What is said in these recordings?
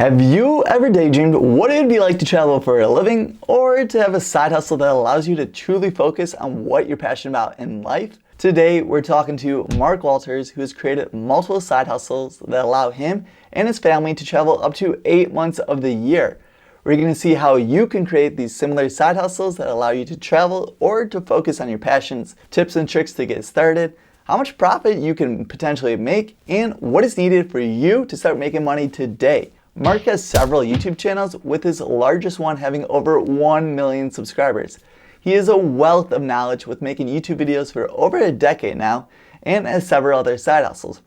Have you ever daydreamed what it would be like to travel for a living or to have a side hustle that allows you to truly focus on what you're passionate about in life? Today, we're talking to Mark Walters, who has created multiple side hustles that allow him and his family to travel up to 8 months of the year. We're going to see how you can create these similar side hustles that allow you to travel or to focus on your passions, tips and tricks to get started, how much profit you can potentially make, and what is needed for you to start making money today. Mark has several YouTube channels, with his largest one having over 1 million subscribers. He is a wealth of knowledge with making YouTube videos for over a decade now and has several other side hustles,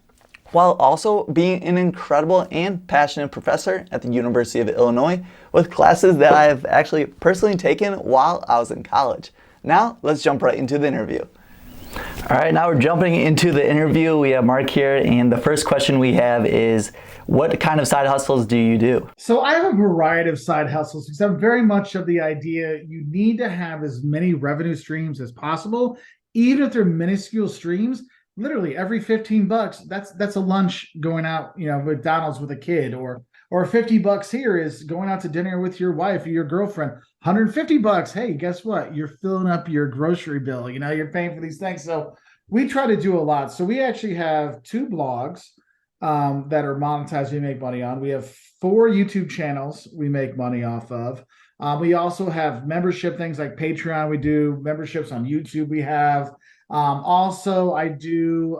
while also being an incredible and passionate professor at the University of Illinois with classes that I have actually personally taken while I was in college. Now, let's jump right into the interview. All right, now we're jumping into the interview. We have Mark here, and the first question we have is, what kind of side hustles do you do? So I have a variety of side hustles because I'm very much of the idea you need to have as many revenue streams as possible, even if they're minuscule streams. Literally every 15 bucks, that's a lunch going out, McDonald's with a kid, or $50 here is going out to dinner with your wife or your girlfriend. $150, hey, guess what? You're filling up your grocery bill. You're paying for these things. So we try to do a lot. So we actually have 2 blogs that are monetized, we make money on. We have 4 YouTube channels we make money off of. We also have membership things like Patreon. We do memberships on YouTube. We have also, I do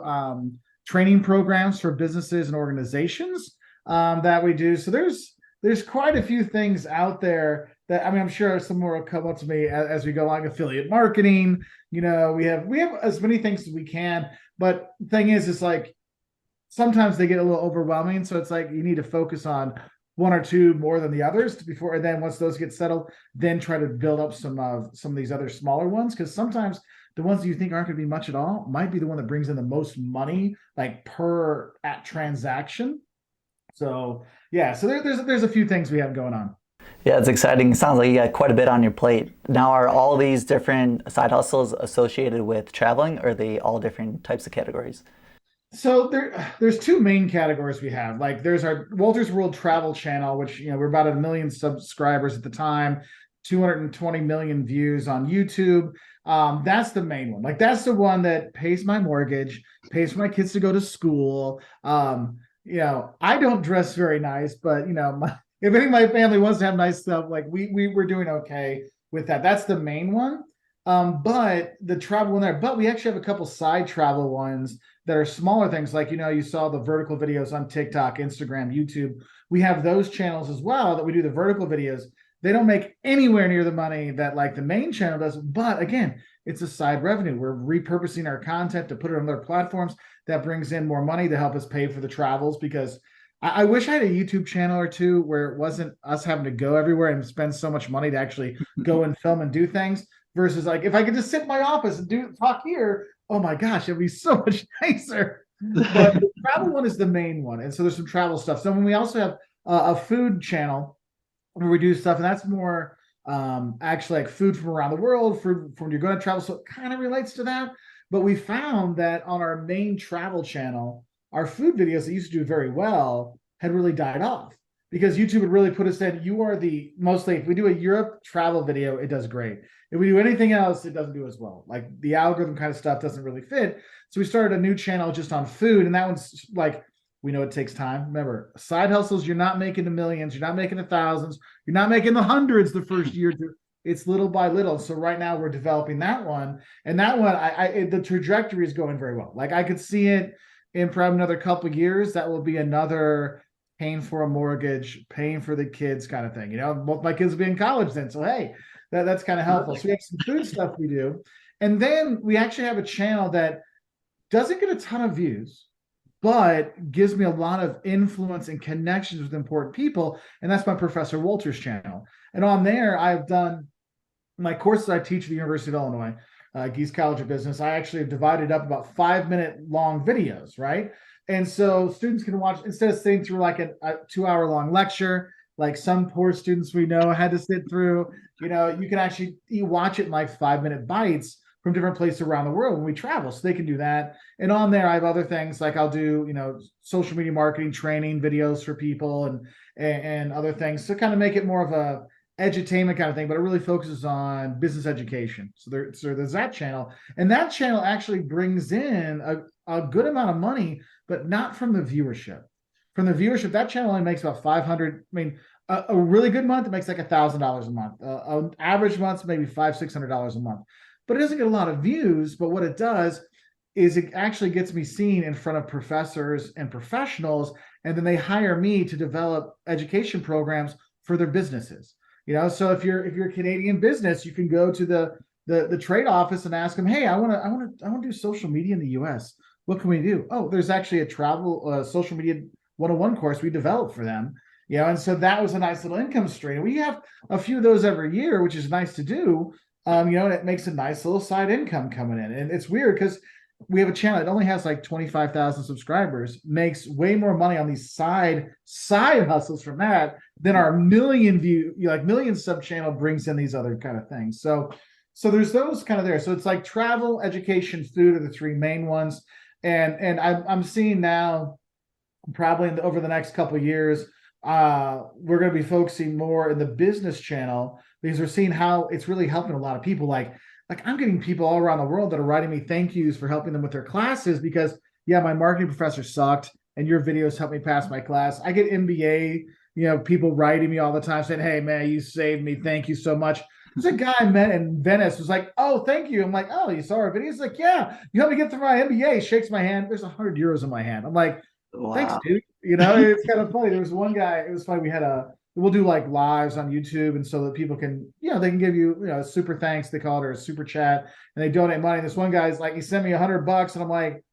training programs for businesses and organizations that we do. So there's quite a few things out there that, I'm sure some more will come up to me as we go along. Affiliate marketing, we have as many things as we can. But the thing is like sometimes they get a little overwhelming. So it's like you need to focus on 1 or 2 more than the others before, and then once those get settled, then try to build up some of these other smaller ones. Because sometimes the ones that you think aren't going to be much at all might be the one that brings in the most money, like per at transaction. So yeah, so there's a few things we have going on. Yeah, it's exciting. It sounds like you got quite a bit on your plate. Now, are all these different side hustles associated with traveling, or are they all different types of categories? So there's 2 main categories we have. Like there's our Walter's World Travel channel, which we're about 1 million subscribers at the time, 220 million views on YouTube. That's the main one. Like that's the one that pays my mortgage, pays for my kids to go to school. I don't dress very nice, but if any of my family wants to have nice stuff, like we're doing okay with that. That's the main one. But the travel one there, but we actually have a couple side travel ones that are smaller things. Like, you saw the vertical videos on TikTok, Instagram, YouTube. We have those channels as well that we do the vertical videos. They don't make anywhere near the money that like the main channel does. But again, it's a side revenue. We're repurposing our content to put it on other platforms that brings in more money to help us pay for the travels. Because I wish I had a YouTube channel or 2 where it wasn't us having to go everywhere and spend so much money to actually go and film and do things. Versus like if I could just sit in my office and talk here, oh my gosh, it'd be so much nicer. But the travel one is the main one, and so there's some travel stuff. So when we also have a food channel where we do stuff, and that's more actually like food from around the world, food from when you're going to travel. So it kind of relates to that. But we found that on our main travel channel, our food videos that used to do very well had really died off. Because YouTube would really put us in, you are mostly, if we do a Europe travel video, it does great. If we do anything else, it doesn't do as well. Like the algorithm kind of stuff doesn't really fit. So we started a new channel just on food. And that one's like, we know it takes time. Remember, side hustles, you're not making the millions, you're not making the thousands, you're not making the hundreds the first year. It's little by little. So right now we're developing that one. And that one, the trajectory is going very well. Like I could see it in probably another couple of years. That will be another paying for a mortgage, paying for the kids kind of thing. Both my kids will be in college then. So, hey, that's kind of helpful. So we have some food stuff we do. And then we actually have a channel that doesn't get a ton of views, but gives me a lot of influence and connections with important people. And that's my Professor Walters channel. And on there, I've done my courses I teach at the University of Illinois, Gies College of Business. I actually have divided up about 5-minute long videos, right? And so students can watch, instead of sitting through like a 2-hour-long lecture, like some poor students we know had to sit through, you can actually watch it in like 5-minute bites from different places around the world when we travel. So they can do that. And on there, I have other things like I'll do, social media marketing training videos for people and other things to kind of make it more of a edutainment kind of thing, but it really focuses on business education. So there's that channel, and that channel actually brings in a good amount of money, but not from the viewership. From the viewership, that channel only makes about 500. I mean, a really good month, it makes like $1,000 a month. An average month, maybe $500-600 a month. But it doesn't get a lot of views. But what it does is it actually gets me seen in front of professors and professionals, and then they hire me to develop education programs for their businesses. So if you're a Canadian business, you can go to the trade office and ask them, hey, I want to do social media in the US. What can we do? Oh, there's actually a travel social media 101 course we developed for them. And so that was a nice little income stream. We have a few of those every year, which is nice to do. And it makes a nice little side income coming in. And it's weird because we have a channel that only has like 25,000 subscribers, makes way more money on these side hustles from that than our million sub channel brings in these other kind of things. So there's those kind of there. So it's like travel, education, food are the three main ones. And I'm seeing now, probably over the next couple of years, we're going to be focusing more in the business channel, because we're seeing how it's really helping a lot of people. Like I'm getting people all around the world that are writing me thank yous for helping them with their classes, because my marketing professor sucked and your videos helped me pass my class. I get MBA, people writing me all the time saying, hey man, you saved me. Thank you so much. There's a guy I met in Venice was like, oh, thank you. I'm like, oh, you saw our video? He's like, yeah, you helped me get through my MBA. Shakes my hand. There's 100 euros in my hand. I'm like, Wow. thanks, dude. It's kind of funny. There was one guy, it was funny. We'll do like lives on YouTube, and so that people can, they can give you, super thanks, they call it, or a super chat, and they donate money. And this one guy's like, he sent me $100, and I'm like,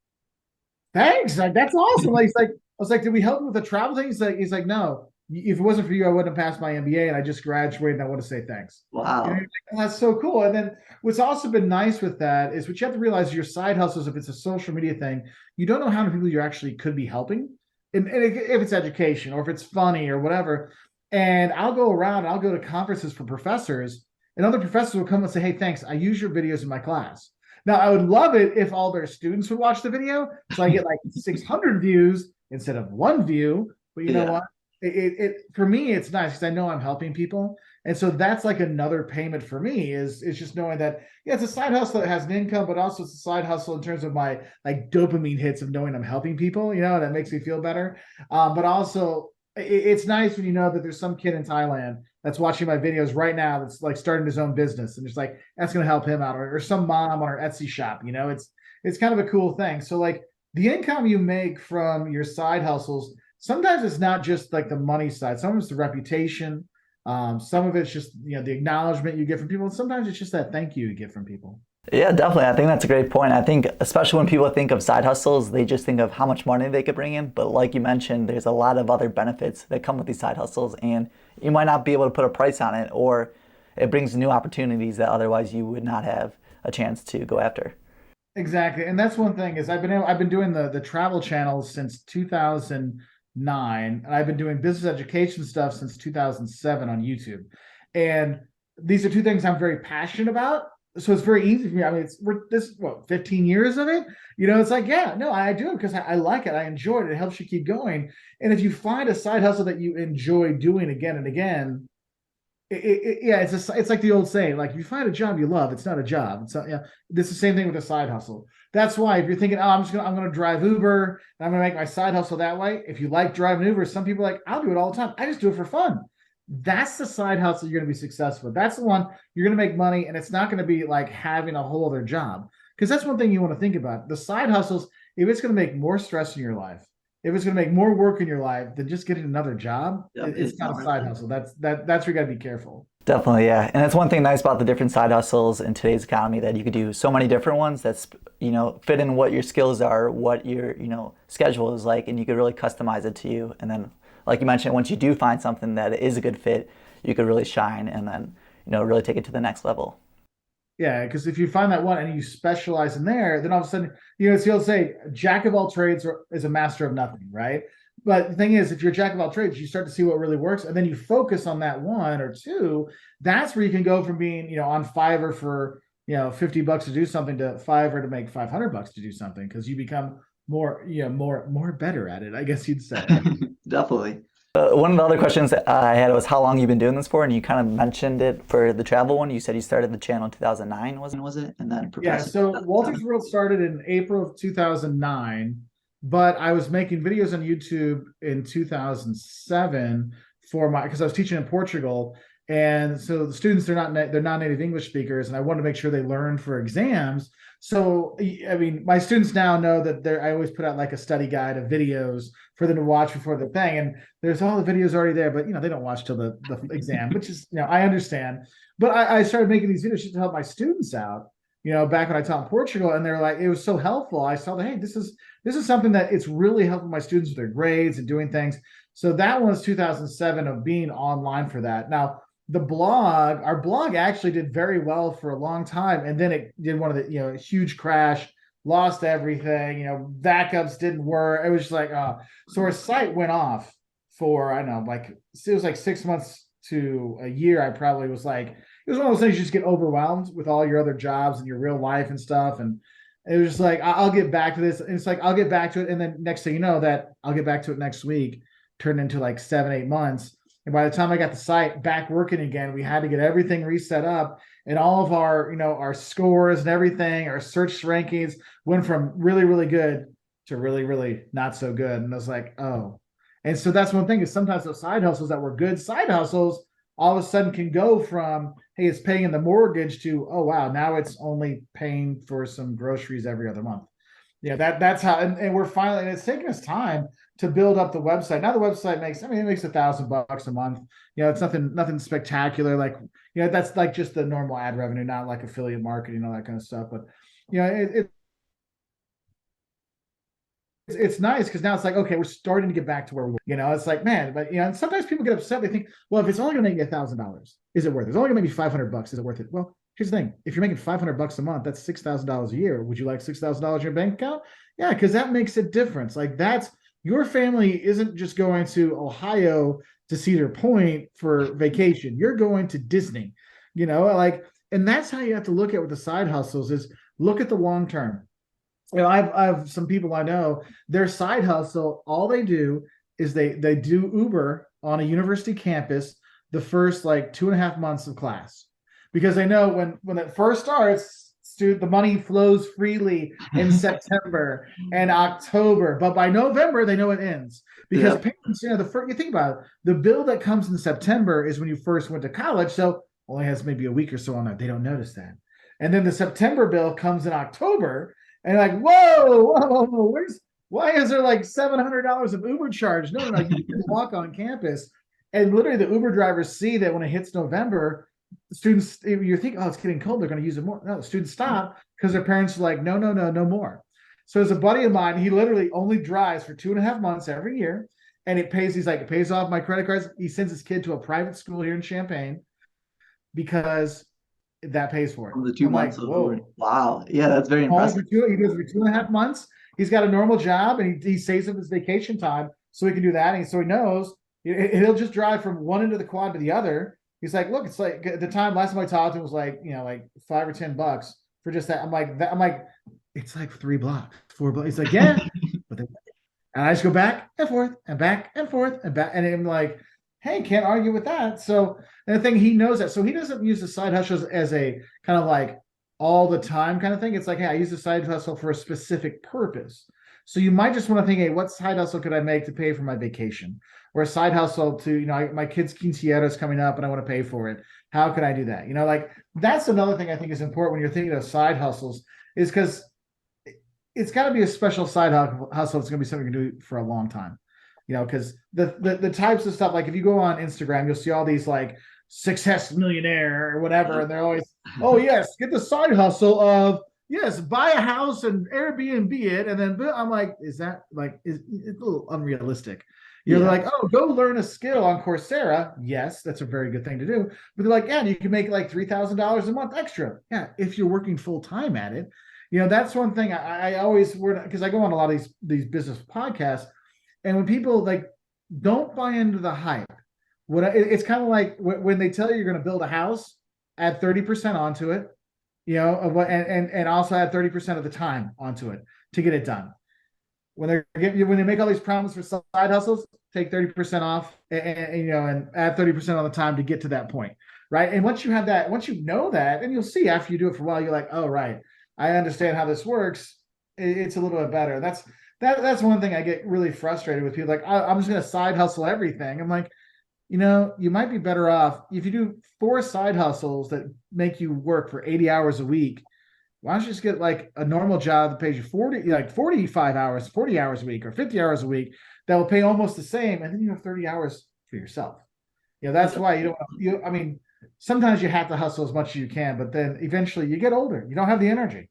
thanks, like that's awesome. Like, I was like, did we help him with the travel thing? He's like, no. If it wasn't for you, I wouldn't have passed my MBA, and I just graduated, and I want to say thanks. Wow. That's so cool. And then what's also been nice with that is what you have to realize: your side hustles, if it's a social media thing, you don't know how many people you actually could be helping. And if it's education or if it's funny or whatever. And I'll go around and I'll go to conferences for professors, and other professors will come and say, hey, thanks, I use your videos in my class. Now, I would love it if all their students would watch the video, so I get like 600 views instead of one view. But you know what? It for me, it's nice because I know I'm helping people. And so that's like another payment for me is just knowing that, it's a side hustle that has an income, but also it's a side hustle in terms of my like dopamine hits of knowing I'm helping people, that makes me feel better. But also it's nice when you know that there's some kid in Thailand that's watching my videos right now that's like starting his own business, and it's like, that's going to help him out, or some mom on her Etsy shop. It's kind of a cool thing. So like the income you make from your side hustles, sometimes it's not just like the money side. Sometimes it's the reputation. Some of it's just, the acknowledgement you get from people. And sometimes it's just that thank you get from people. Yeah, definitely. I think that's a great point. I think especially when people think of side hustles, they just think of how much money they could bring in. But like you mentioned, there's a lot of other benefits that come with these side hustles, and you might not be able to put a price on it, or it brings new opportunities that otherwise you would not have a chance to go after. Exactly. And that's one thing is I've been doing the travel channels since 2009, and I've been doing business education stuff since 2007 on YouTube. And these are two things I'm very passionate about. So it's very easy for me. I mean, 15 years of it. It's like, I do it because I like it. I enjoy it. It helps you keep going. And if you find a side hustle that you enjoy doing again and again, it's like the old saying, like, if you find a job you love, it's not a job. It's not, This is the same thing with a side hustle. That's why if you're thinking, oh, I'm gonna drive Uber and I'm gonna make my side hustle that way. If you like driving Uber, some people are like, I'll do it all the time. I just do it for fun. That's the side hustle you're going to be successful with. That's the one you're going to make money, and it's not going to be like having a whole other job. Because that's one thing you want to think about. The side hustles, if it's going to make more stress in your life, if it's going to make more work in your life than just getting another job, it's not a side hustle. That's where you got to be careful. Definitely, yeah. And that's one thing nice about the different side hustles in today's economy, that you could do so many different ones that's, fit in what your skills are, what your, schedule is like, and you could really customize it to you. And then, like you mentioned, once you do find something that is a good fit, you could really shine and then, really take it to the next level. Yeah, because if you find that one and you specialize in there, then all of a sudden, it's the old say, jack of all trades is a master of nothing, right? But the thing is, if you're a jack of all trades, you start to see what really works, and then you focus on that one or two. That's where you can go from being, on Fiverr for, $50 to do something to Fiverr to make $500 to do something, because you become more better at it, I guess you'd say. Definitely. One of the other questions that I had was how long you've been doing this for, and you kind of mentioned it for the travel one. You said you started the channel in 2009, was it? And then Yeah, progressed to so Walter's 2007. World started in April of 2009, but I was making videos on YouTube in 2007 for my because I was teaching in Portugal, and so the students they're not native English speakers, and I wanted to make sure they learned for exams. So I mean, my students now know that I always put out like a study guide of videos for them to watch before the thing, and there's all the videos already there, but they don't watch till the exam, which is I understand. But I started making these videos just to help my students out, back when I taught in Portugal, and they're like, it was so helpful. I saw that, hey, this is something that it's really helping my students with their grades and doing things. So that was 2007 of being online for that. Now, our blog actually did very well for a long time, and then it did one of the, a huge crash, lost everything, backups didn't work. It was just like, so our site went off for, I don't know, like it was like 6 months to a year. I probably was like, it was one of those things you just get overwhelmed with all your other jobs and your real life and stuff. And it was just like, I'll get back to this. And it's like, I'll get back to it. And then next thing you know, that I'll get back to it next week, turned into like 7, 8 months. And by the time I got the site back working again, we had to get everything reset up, and all of our, our scores and everything, our search rankings went from really, really good to really, really not so good. And I was like, oh. And so that's one thing, is sometimes those side hustles that were good side hustles all of a sudden can go from, hey, it's paying the mortgage, to, oh wow, now it's only paying for some groceries every other month. Yeah, that's how, and we're finally, and it's taking us time to build up the website. Now the website makes, it makes $1,000 a month. It's nothing spectacular. Like, that's like just the normal ad revenue, not like affiliate marketing, all that kind of stuff. But it's nice because now it's like, okay, we're starting to get back to where we were. It's like, man, but and sometimes people get upset. They think, well, if it's only gonna make me $1,000, is it worth it? It's only gonna make me $500, is it worth it? Well, here's the thing: if you're making $500 a month, that's $6,000 a year. Would you like $6,000 in your bank account? Yeah, because that makes a difference. Like, that's, your family isn't just going to Ohio to Cedar Point for vacation. You're going to Disney, like, and that's how you have to look at with the side hustles, is look at the long term. I've some people I know, their side hustle, all they do is they do Uber on a university campus the first like 2.5 months of class, because they know when it first starts, the money flows freely in September and October, but by November they know it ends, because parents, the first, you think about it, the bill that comes in September is when you first went to college, so only has maybe a week or so on that. They don't notice that, and then the September bill comes in October. And like, whoa, why is there like $700 of Uber charge? No, you can walk on campus. And literally the Uber drivers see that when it hits November, students, you think, oh, it's getting cold, they're going to use it more. No, the students stop because their parents are like, no, no more. So as a buddy of mine, he literally only drives for 2.5 months every year. And it pays off my credit cards. He sends his kid to a private school here in Champaign because that pays for it. From the 2 months of Uber. Wow. Yeah, that's very impressive. He does it for 2.5 months. He's got a normal job, and he saves up his vacation time so he can do that. And so he knows he'll just drive from one end of the quad to the other. He's like, look, it's like, at the time, last time I talked to him was like, like $5 or $10 for just that. I'm like, it's like 3 blocks, 4 blocks. He's like, yeah. But then, and I just go back and forth and back and forth and back. And I'm like, hey, can't argue with that. So, and the thing, he knows that. So he doesn't use the side hustles as a kind of like all the time kind of thing. It's like, hey, I use the side hustle for a specific purpose. So you might just want to think, hey, what side hustle could I make to pay for my vacation? Or a side hustle to, my kid's quinceañera is coming up and I want to pay for it. How can I do that? Like, that's another thing I think is important when you're thinking of side hustles, is because it's got to be a special side hustle. It's going to be something you can do for a long time. Because the types of stuff, like if you go on Instagram, you'll see all these like success millionaire or whatever, and they're always, oh yes, get the side hustle of, yes, buy a house and Airbnb it, and then I'm like, is that like, it's a little unrealistic. They're like, oh, go learn a skill on Coursera. Yes, that's a very good thing to do. But they're like, yeah, you can make like $3,000 a month extra. Yeah, if you're working full time at it. That's one thing I always word, because I go on a lot of these business podcasts. And when people like don't buy into the hype, it's kind of like when they tell you you're going to build a house, add 30% onto it, and also add 30% of the time onto it to get it done. When they make all these promises for side hustles, take 30% off and add 30% on the time to get to that point, right? And once you have that, once you know that, and you'll see after you do it for a while, you're like, oh, right, I understand how this works. It's a little bit better. That's one thing I get really frustrated with people. Like, I'm just going to side hustle everything. I'm like, you might be better off if you do 4 side hustles that make you work for 80 hours a week. Why don't you just get like a normal job that pays you 45 hours, 40 hours a week, or 50 hours a week that will pay almost the same, and then you have 30 hours for yourself. That's why I mean, sometimes you have to hustle as much as you can, but then eventually you get older. You don't have the energy.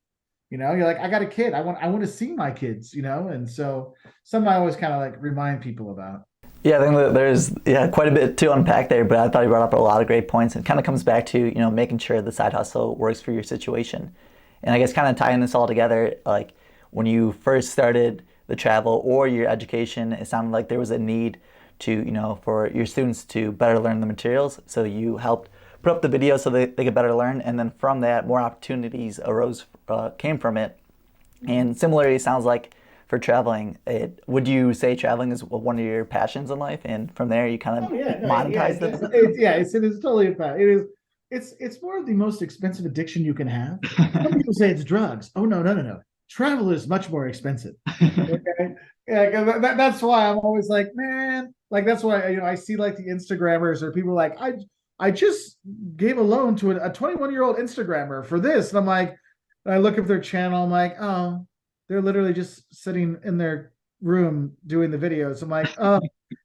You're like, I got a kid. I want to see my kids, and so something I always kind of like remind people about. Yeah, I think that there's quite a bit to unpack there, but I thought you brought up a lot of great points. It kind of comes back to making sure the side hustle works for your situation, and I guess kind of tying this all together, like when you first started the travel or your education, it sounded like there was a need to for your students to better learn the materials, so you helped put up the videos so they could better learn, and then from that more opportunities came from it. And similarly, it sounds like for traveling, would you say traveling is one of your passions in life, and from there you kind of monetize it? It's totally a fact. It's more of the most expensive addiction you can have. Some people say it's drugs. Oh, no. Travel is much more expensive. Okay? Yeah, that's why I'm always like, man, like that's why I see like the Instagrammers or people like, I just gave a loan to a 21-year-old Instagrammer for this, and I'm like, I look at their channel, I'm like, oh, they're literally just sitting in their room doing the videos. I'm like,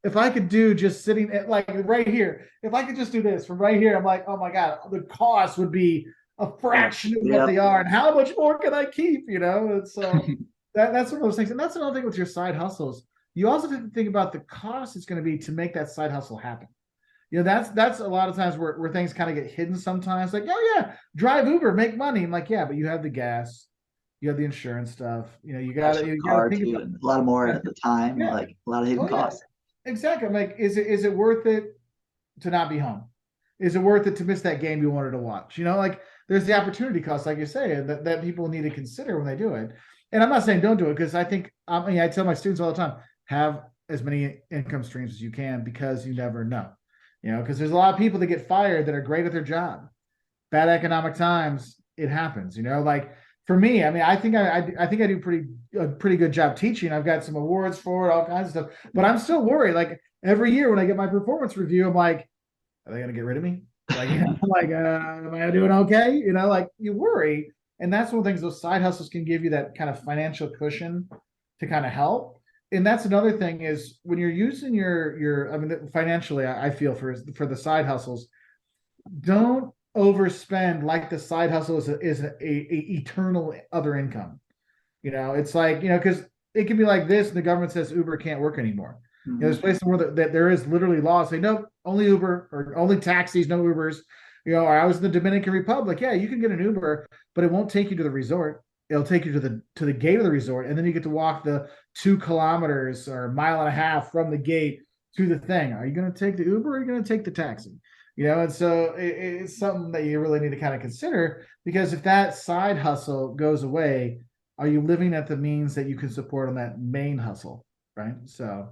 if I could do just sitting at like right here, if I could just do this from right here, I'm like, oh my God, the cost would be a fraction of what they are. And how much more can I keep? And so that's one of those things. And that's another thing with your side hustles. You also have to think about the cost it's going to be to make that side hustle happen. That's a lot of times where things kind of get hidden sometimes. Like, oh yeah, drive Uber, make money. I'm like, yeah, but you have the gas, you have the insurance stuff. You got to think about a lot more at the time, like a lot of hidden costs. Exactly. I'm like, is it worth it to not be home? Is it worth it to miss that game you wanted to watch? Like there's the opportunity cost, like you say, that people need to consider when they do it. And I'm not saying don't do it, because I think I tell my students all the time, have as many income streams as you can, because you never know. Because there's a lot of people that get fired that are great at their job. Bad economic times, it happens. Like for me, I mean, I think I do a pretty good job teaching. I've got some awards for it, all kinds of stuff. But I'm still worried. Like every year when I get my performance review, I'm like, are they gonna get rid of me? Like, am I doing okay? Like you worry, and that's one of the things those side hustles can give you, that kind of financial cushion to kind of help. And that's another thing is when you're using I mean, financially, I feel for the side hustles, don't overspend like the side hustle is a eternal other income. It's like, because it can be like this, and the government says Uber can't work anymore. Mm-hmm. There's places where that there is literally laws say, no, only Uber, or only taxis, no Ubers. Or I was in the Dominican Republic. Yeah, you can get an Uber, but it won't take you to the resort. It'll take you to the gate of the resort, and then you get to walk the 2 kilometers or a mile and a half from the gate to the thing. Are you going to take the Uber, or are you going to take the taxi? And so it's something that you really need to kind of consider, because if that side hustle goes away, are you living at the means that you can support on that main hustle, right? So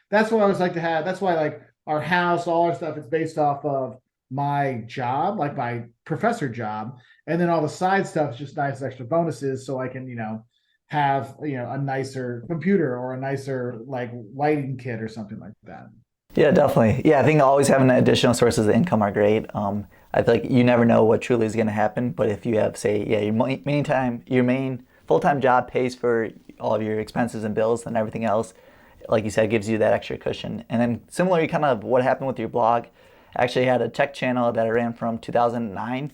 that's what I always like to have. That's why like our house, all our stuff, it's based off of my job, like my professor job, and then all the side stuff is just nice extra bonuses, so I can have a nicer computer or a nicer like lighting kit or something like that. Yeah, definitely. Yeah, I think always having additional sources of income are great. I feel like you never know what truly is going to happen, but if you have, say, your main full-time job pays for all of your expenses and bills, and everything else, like you said, gives you that extra cushion. And then similarly, kind of what happened with your blog, I actually had a tech channel that I ran from 2009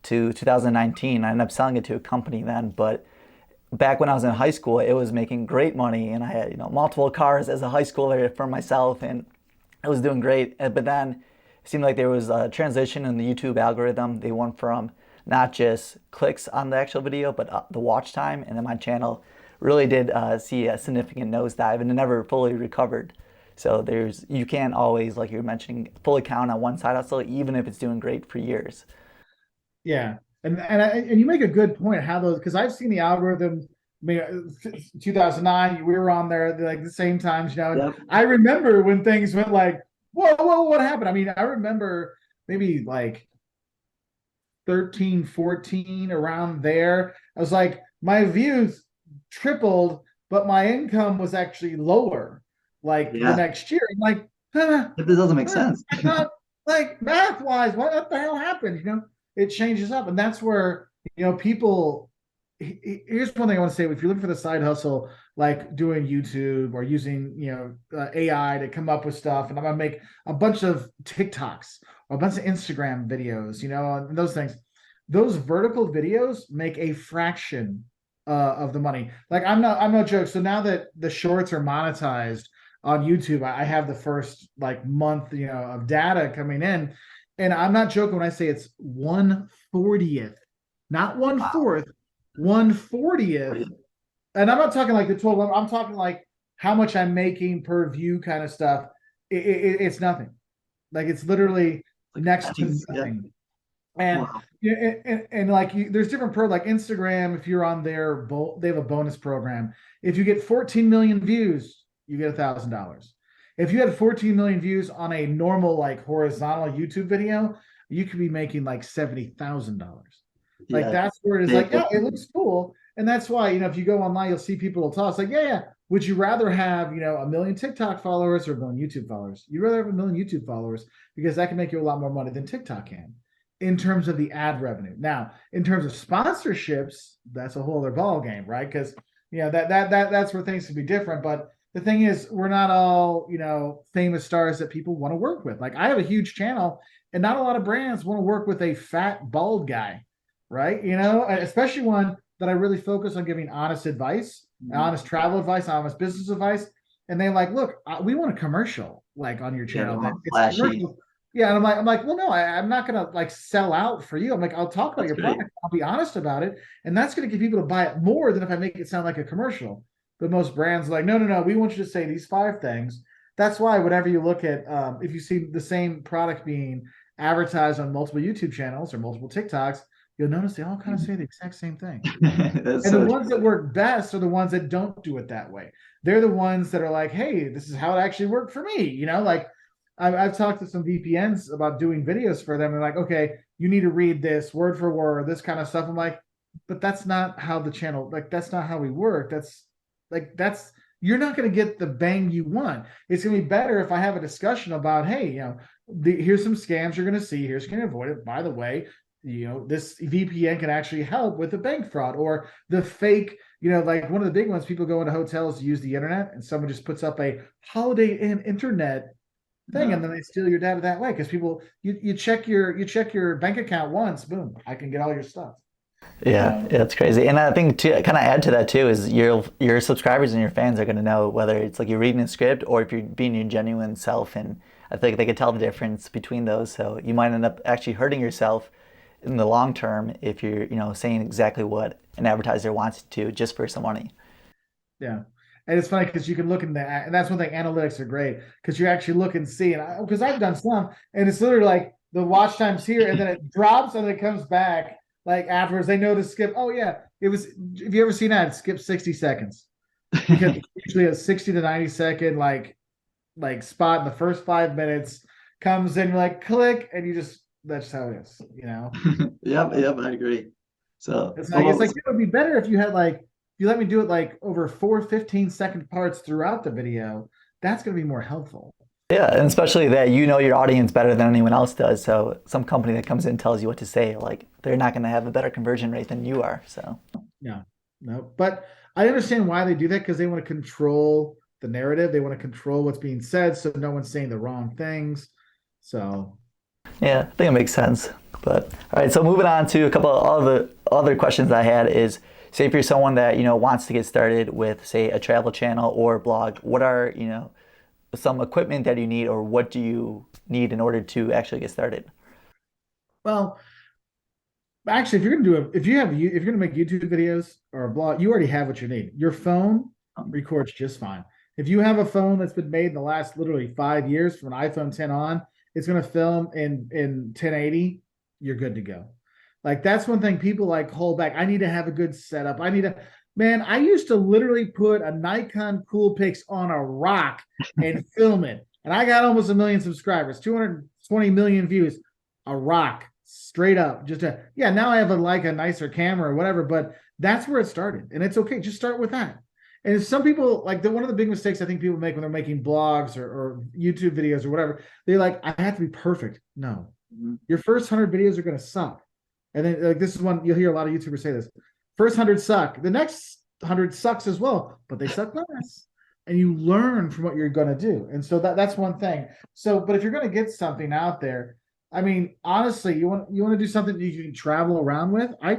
to 2019. I ended up selling it to a company then, but back when I was in high school, it was making great money, and I had multiple cars as a high schooler for myself, and it was doing great. But then it seemed like there was a transition in the YouTube algorithm. They went from not just clicks on the actual video, but the watch time, and then my channel really did see a significant nosedive, and it never fully recovered. So you can't always, like you were mentioning, fully count on one side hustle, even if it's doing great for years. Yeah, and you make a good point how those, because I've seen the algorithm. I mean, 2009, we were on there like the same times, and Yep. I remember when things went like Well, what happened? I mean, I remember maybe like 13, 14, around there. I was like, my views tripled, but my income was actually lower like the Yeah, next year. I'm like, huh, this doesn't make huh, sense. I thought, like math wise, what the hell happened? It changes up. And that's where, people. Here's one thing I want to say. If you're looking for the side hustle, like doing YouTube or using, AI to come up with stuff, and I'm gonna make a bunch of TikToks or a bunch of Instagram videos, and those things. Those vertical videos make a fraction of the money. Like I'm no joke. So now that the shorts are monetized on YouTube, I have the first like month, of data coming in, and I'm not joking when I say it's 1/40th, not one Wow. fourth, 1/40th. And I'm not talking like the total. I'm talking like how much I'm making per view kind of stuff. It's nothing. Like it's literally Like next to pennies. Yeah. nothing. And Wow. and like there's different like Instagram. If you're on they have a bonus program. If you get 14 million views, you get $1,000. If you had 14 million views on a normal like horizontal YouTube video, you could be making like $70,000. Like Yeah. that's where it is. Big Like, yeah, it difference. looks cool, and that's why, if you go online, you'll see people will talk. It's like, yeah, yeah. Would you rather have, a million TikTok followers or a million YouTube followers? You'd rather have a million YouTube followers because that can make you a lot more money than TikTok can in terms of the ad revenue. Now, in terms of sponsorships, that's a whole other ball game, right? Because that's where things can be different. But the thing is, we're not all famous stars that people want to work with. Like I have a huge channel, and not a lot of brands want to work with a fat bald guy, right? Especially one that I really focus on giving honest advice, Mhm. honest travel advice, honest business advice. And they like, look, we want a commercial like on your Yeah, they channel that want it's flashy. commercial. Yeah, and I'm like, well, no, I'm not gonna like sell out for you. I'm like, I'll talk about That's your great. product. I'll be honest about it, and that's gonna get people to buy it more than if I make it sound like a commercial. But most brands are like, no, no, no, we want you to say these 5 things. That's why whenever you look at, if you see the same product being advertised on multiple YouTube channels or multiple TikToks, you'll notice they all kind of say the exact same thing. That's And the so ones that true. work best are the ones that don't do it that way. They're the ones that are like, hey, this is how it actually worked for me. Like I've talked to some VPNs about doing videos for them. And like, okay, you need to read this word for word, this kind of stuff. I'm like, but that's not how the channel, like, that's not how we work. That's, you're not going to get the bang you want. It's going to be better if I have a discussion about, hey, here's some scams you're going to see. Here's going to avoid it. By the way, this VPN can actually help with the bank fraud or the fake, like one of the big ones, people go into hotels to use the internet and someone just puts up a Holiday Inn internet thing Uh, and then they steal your data that way because people you check your bank account once, boom, I can get all your stuff. yeah, it's crazy. And I think to kind of add to that too is your subscribers and your fans are going to know whether it's like you're reading a script or if you're being your genuine self. And I think they can tell the difference between those. So you might end up actually hurting yourself in the long term if you're, saying exactly what an advertiser wants you to just for some money. Yeah. And it's funny because you can look in that, and that's one thing, analytics are great because you actually look and see. And because I've done some, and it's literally like the watch time's here, and then it drops, and then it comes back like afterwards. They know to skip. Oh yeah, it was. Have you ever seen that? Skip 60 seconds because it's usually a 60 to 90 second like spot in the first 5 minutes comes in, you're like click, and you just that's how it is. Yep, yep, I agree. So, It's like it would be better if you had like if you let me do it like over four 15-second parts throughout the video. That's going to be more helpful. yeah, and especially that you know your audience better than anyone else does. So some company that comes in and tells you what to say, like they're not going to have a better conversion rate than you are. So No, no. But I understand why they do that because they want to control the narrative. They want to control what's being said so no one's saying the wrong things. So yeah, I think it makes sense. But all right, so moving on to a couple of other questions I had is, say if you're someone that wants to get started with say a travel channel or blog, what are some equipment that you need, or what do you need in order to actually get started? well, actually, if you're gonna do it, if you're gonna make YouTube videos or a blog, you already have what you need. Your phone records just fine. If you have a phone that's been made in the last literally 5 years from an iPhone 10 on, it's gonna film in 1080. You're good to go. Like that's one thing people like hold back. I need to have a good setup. Man, I used to literally put a Nikon Coolpix on a rock and film it. and I got almost 1 million subscribers, 220 million views, a rock straight up. Yeah, now I have a nicer camera or whatever, but that's where it started, and it's okay. Just start with that. And some people like one of the big mistakes I think people make when they're making blogs or YouTube videos or whatever, they're like, I have to be perfect. No, your first 100 videos are going to suck. And then like this is one you'll hear a lot of YouTubers say this. First 100 suck. The next 100 sucks as well, but they suck less. And you learn from what you're going to do. And so that's one thing. So, but if you're going to get something out there, I mean, honestly, you want to do something that you can travel around with. I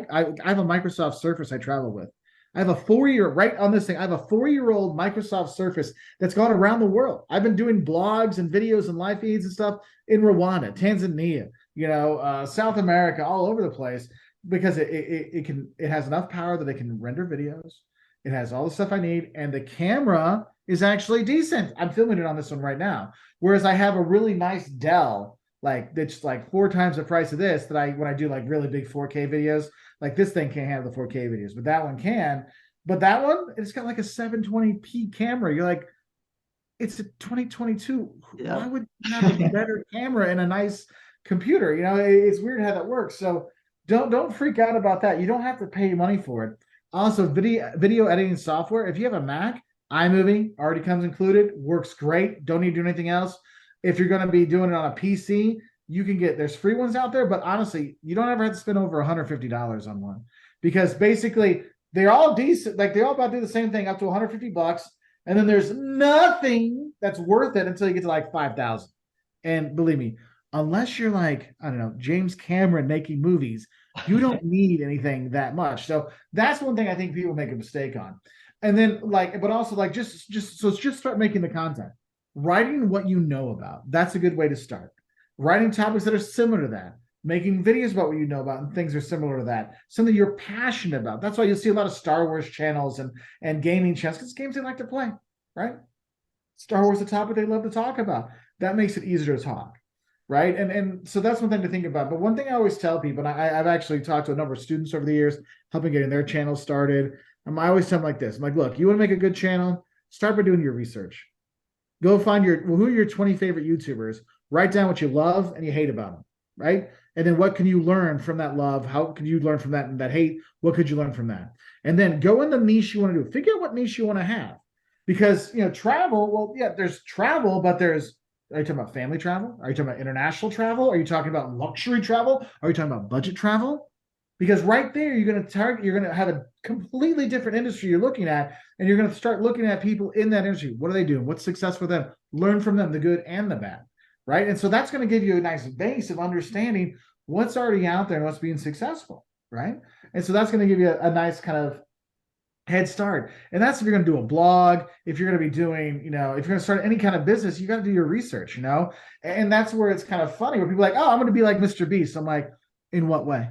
have a Microsoft Surface I travel with. I have a 4-year right on this thing. I have a 4-year-old Microsoft Surface that's gone around the world. I've been doing blogs and videos and live feeds and stuff in Rwanda, Tanzania, South America, all over the place, because it has enough power that it can render videos. It has all the stuff I need, and the camera is actually decent. I'm filming it on this one right now. Whereas I have a really nice Dell, that's like 4 times the price of this, that when I do like really big 4K videos. Like this thing can't handle the 4K videos, but that one can. But that one, it's got like a 720p camera. You're like, it's a 2022. Yeah. Why would you have a better camera and a nice computer? It's weird how that works. So don't freak out about that. You don't have to pay money for it. Also, video editing software. If you have a Mac, iMovie already comes included. Works great. Don't need to do anything else. If you're going to be doing it on a PC, you can there's free ones out there, but honestly, you don't ever have to spend over $150 on one, because basically they're all decent. Like they all about do the same thing up to $150. And then there's nothing that's worth it until you get to like 5,000. And believe me, unless you're like, I don't know, James Cameron making movies, you don't need anything that much. So that's one thing I think people make a mistake on. And then but also just start making the content, writing what you know about. That's a good way to start. Writing topics that are similar to that, making videos about what you know about and things are similar to that, something you're passionate about. That's why you'll see a lot of Star Wars channels and gaming channels, because games they like to play, right? Star Wars is a topic they love to talk about. That makes it easier to talk, right? And so that's one thing to think about. But one thing I always tell people, and I've actually talked to a number of students over the years, helping getting their channels started. I always tell them like this. I'm like, look, you want to make a good channel? Start by doing your research. Go find who are your 20 favorite YouTubers. Write down what you love and you hate about them, right? And then what can you learn from that love? How can you learn from that and that hate? What could you learn from that? And then go in the niche you want to do. Figure out what niche you want to have. Because, travel, well, yeah, there's travel, but are you talking about family travel? Are you talking about international travel? Are you talking about luxury travel? Are you talking about budget travel? Because right there, you're going to have a completely different industry you're looking at, and you're going to start looking at people in that industry. What are they doing? What's success for them? Learn from them, the good and the bad. Right. And so that's going to give you a nice base of understanding what's already out there and what's being successful. Right. And so that's going to give you a nice kind of head start. And that's if you're going to do a blog, if you're going to be doing, if you're going to start any kind of business, you got to do your research, and that's where it's kind of funny where people are like, oh, I'm going to be like Mr. Beast. I'm like, in what way?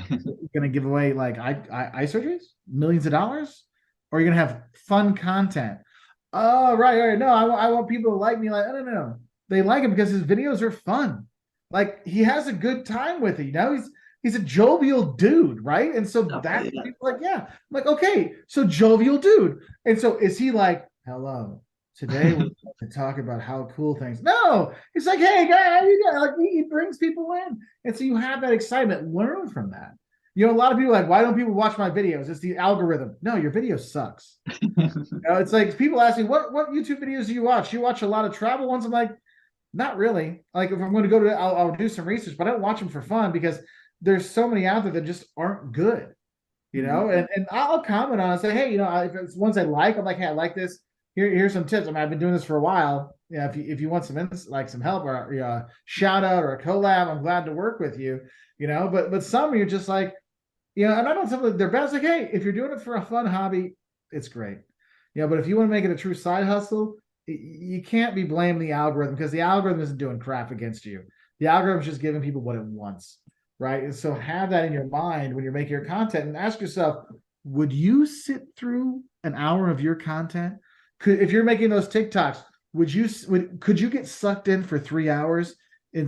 You're going to give away like eye surgeries, millions of dollars, or you're going to have fun content? Oh, right. No, I want people to like me. Like, no. They like him because his videos are fun. Like he has a good time with it. He's a jovial dude, right? And so that's people like, yeah. I'm like, okay, so jovial dude. And so is he like, hello, today we're going to talk about how cool things. No, it's like, hey, guy, how you doing? Like he brings people in. And so you have that excitement. Learn from that. A lot of people are like, why don't people watch my videos? It's the algorithm. No, your video sucks. It's like people ask me, what YouTube videos do you watch? You watch a lot of travel ones? I'm like, not really. Like if I'm going to go to it, I'll do some research, but I don't watch them for fun because there's so many out there that just aren't good, and I'll comment on it and say, hey, if it's ones I like, I'm like, hey, I like this. Here's some tips. I've been doing this for a while. If you want some help or a shout out or a collab, I'm glad to work with you, but some you're just like, and I don't think they're bad. It's like, hey, if you're doing it for a fun hobby, it's great. But if you want to make it a true side hustle, you can't be blaming the algorithm because the algorithm isn't doing crap against you. The algorithm's just giving people what it wants, right? And so have that in your mind when you're making your content and ask yourself, would you sit through an hour of your content? If you're making those TikToks, could you get sucked in for 3 hours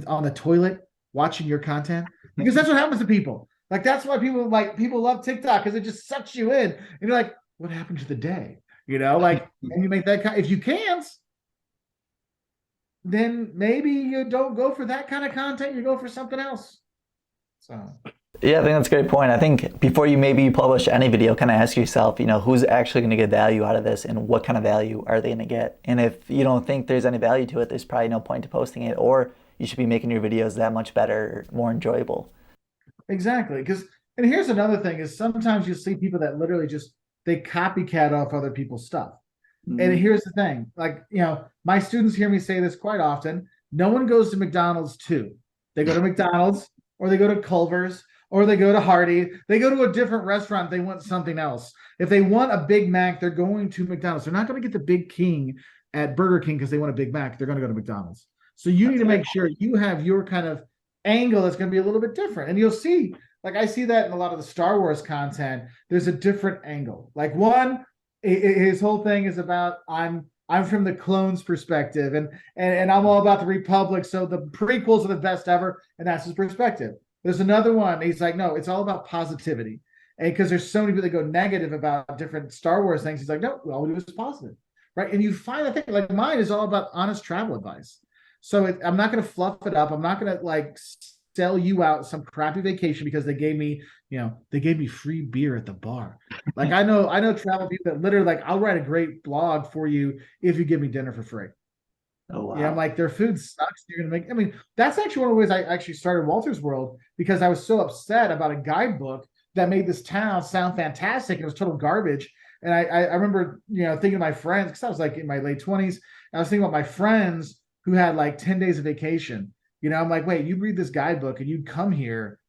on the toilet watching your content? Because that's what happens to people. Like that's why people love TikTok because it just sucks you in. And you're like, what happened to the day? And you make that if you can't, then maybe you don't go for that kind of content, you go for something else. So Yeah, I think that's a great point. I think before you maybe publish any video, kind of ask yourself, who's actually going to get value out of this and what kind of value are they going to get? And if you don't think there's any value to it, there's probably no point to posting it, or you should be making your videos that much better, more enjoyable. exactly. And here's another thing is sometimes you see people that literally just they copycat off other people's stuff. And Mhm. here's the thing, like, my students hear me say this quite often. No one goes to McDonald's too. They go to McDonald's or they go to Culver's or they go to Hardy. They go to a different restaurant. They want something else. If they want a Big Mac, they're going to McDonald's. They're not going to get the Big King at Burger King because they want a Big Mac. They're going to go to McDonald's. So you need That's to a good make sure you have your kind of angle that's going to be a little bit different. And you'll see, like I see that in a lot of the Star Wars content, there's a different angle. Like one, his whole thing is about I'm from the clones perspective and I'm all about the Republic. So the prequels are the best ever, and that's his perspective. There's another one. He's like, no, it's all about positivity. And because there's so many people that go negative about different Star Wars things, he's like, no, all we do is positive. Right. And you find, I think, like mine is all about honest travel advice. So I'm not going to fluff it up. I'm not going to like sell you out some crappy vacation because they gave me free beer at the bar. Like I know travel people that literally like I'll write a great blog for you if you give me dinner for free. Oh Yeah, I'm wow. like their food sucks. You're gonna make. I mean, that's actually one of the ways I actually started Walter's World because I was so upset about a guidebook that made this town sound fantastic and it was total garbage. And I remember thinking of my friends because I was like in my late 20s. I was thinking about my friends who had like 10 days of vacation. I'm like, wait, you read this guidebook and you come here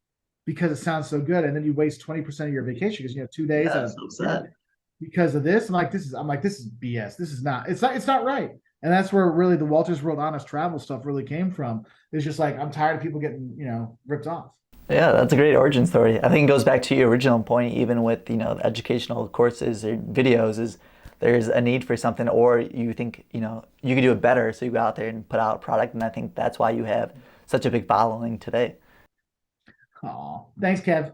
because it sounds so good, and then you waste 20% of your vacation because you have 2 days Yeah, out I'm of so sad. because of this. I'm like, this is BS. This is not. It's not right. And that's where really the Walters World Honest Travel stuff really came from. It's just like I'm tired of people getting ripped off. Yeah, that's a great origin story. I think it goes back to your original point, even with, the educational courses or videos, is there's a need for something, or you think, you could do it better, so you go out there and put out a product, and I think that's why you have such a big following today. Oh, thanks, Kev.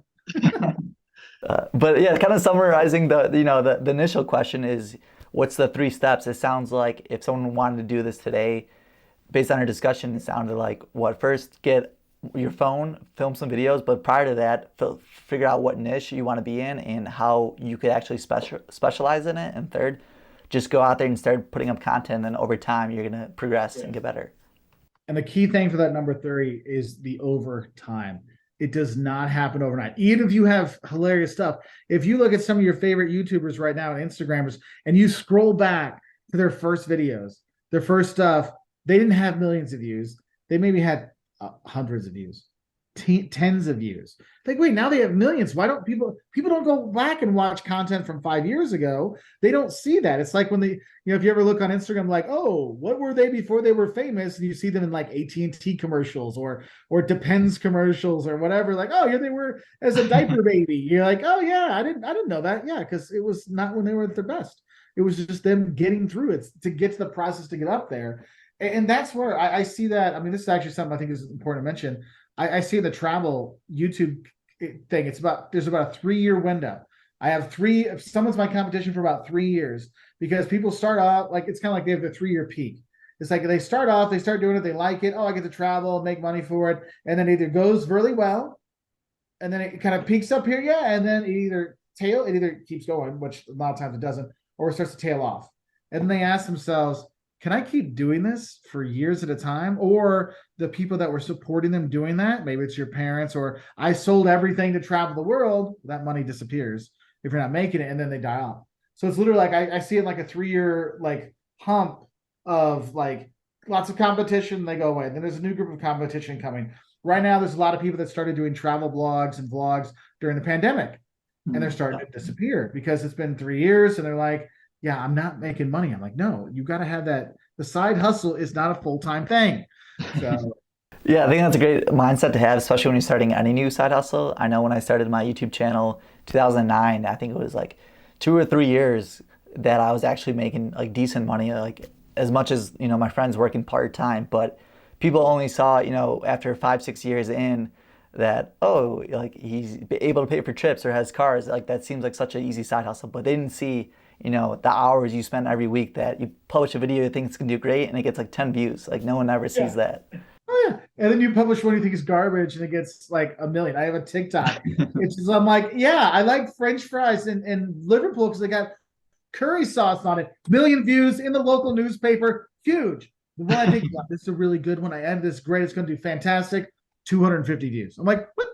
But yeah, kind of summarizing the initial question is, what's the three steps? It sounds like if someone wanted to do this today, based on our discussion, it sounded like what first get your phone, film some videos, but prior to that, figure out what niche you want to be in and how you could actually specialize in it. And third, just go out there and start putting up content. And then over time, you're gonna progress and Yeah. get better. And the key thing for that number 30 is the overtime. It does not happen overnight. Even if you have hilarious stuff, if you look at some of your favorite YouTubers right now and Instagrammers, and you scroll back to their first videos, their first stuff, they didn't have millions of views. They maybe had hundreds of views, tens of views. Like, wait, now they have millions. Why don't people don't go back and watch content from 5 years ago? They don't see that. It's like when if you ever look on Instagram, like, oh, what were they before they were famous? And you see them in like AT&T commercials or Depends commercials or whatever. Like, oh, here they were as a diaper baby. You're like, oh yeah, I didn't know that. Yeah, because it was not when they were at their best. It was just them getting through it to get to the process to get up there. And that's where I see that. I mean, this is actually something I think is important to mention. I see the travel YouTube thing. There's about a 3 year window. I have three. If someone's my competition for about 3 years, because people start off like it's kind of like they have the 3 year peak. It's like they start off, they start doing it, they like it. Oh, I get to travel, make money for it, and then it either goes really well, and then it kind of peaks up here, yeah, and then it either keeps going, which a lot of times it doesn't, or it starts to tail off. And then they ask themselves, can I keep doing this for years at a time? Or the people that were supporting them doing that, maybe it's your parents, or I sold everything to travel the world, that money disappears if you're not making it, and then they die off. So it's literally like I see it like a 3 year like hump of like lots of competition, they go away. Then there's a new group of competition coming. Right now, there's a lot of people that started doing travel blogs and vlogs during the pandemic, and they're starting to disappear because it's been 3 years, and they're like, yeah, I'm not making money. I'm like, no, you got to have that. The side hustle is not a full-time thing. So Yeah, I think that's a great mindset to have, especially when you're starting any new side hustle. I know when I started my YouTube channel 2009, I think it was like 2 or 3 years that I was actually making like decent money, like as much as, my friends working part-time, but people only saw, after 5, 6 years in that, oh, like he's able to pay for trips or has cars, like that seems like such an easy side hustle, but they didn't see, the hours you spend every week that you publish a video you think it's gonna do great and it gets like 10 views. Like no one ever sees Yeah. that. Oh yeah. And then you publish one you think is garbage and it gets like a million. I have a TikTok. It's just, I'm like, yeah, I like French fries in Liverpool because they got curry sauce on it. Million views in the local newspaper. Huge. The one I think, wow, this is a really good one. I end this great. It's going to do fantastic. 250 views. I'm like, what?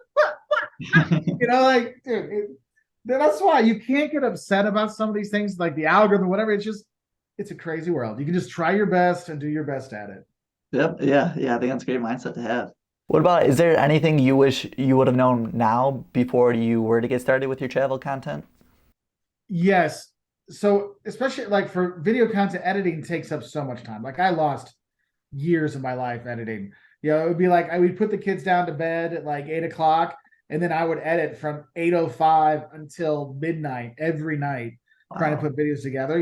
Like, dude, that's why you can't get upset about some of these things, like the algorithm, whatever. It's a crazy world. You can just try your best and do your best at it. Yep. Yeah. Yeah. I think that's a great mindset to have. What about, is there anything you wish you would have known now before you were to get started with your travel content? Yes. So especially like for video content, editing takes up so much time. Like I lost years of my life editing. It would be like I would put the kids down to bed at like 8 o'clock, and then I would edit from 8:05 until midnight every night, trying to Wow. put videos together.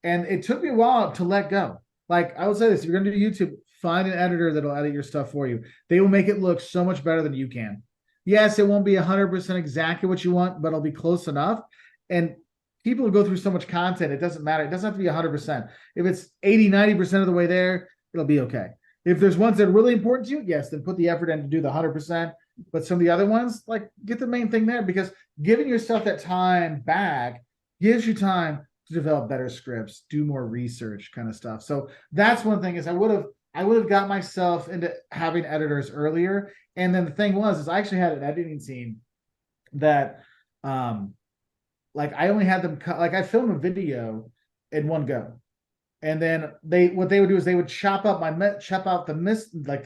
And it took me a while to let go. Like I will say this: if you're going to do YouTube, find an editor that'll edit your stuff for you. They will make it look so much better than you can. Yes, it won't be 100% exactly what you want, but it'll be close enough. And people who go through so much content, it doesn't matter. It doesn't have to be 100%. If it's 80, 90% of the way there, it'll be okay. If there's ones that are really important to you, yes, then put the effort in to do the 100%. But some of the other ones, like get the main thing there, because giving yourself that time back gives you time to develop better scripts, do more research kind of stuff. So that's one thing is I would have got myself into having editors earlier. And then the thing is I actually had an editing team that like I only had them cut, like I filmed a video in one go. And then what they would do is they would chop out the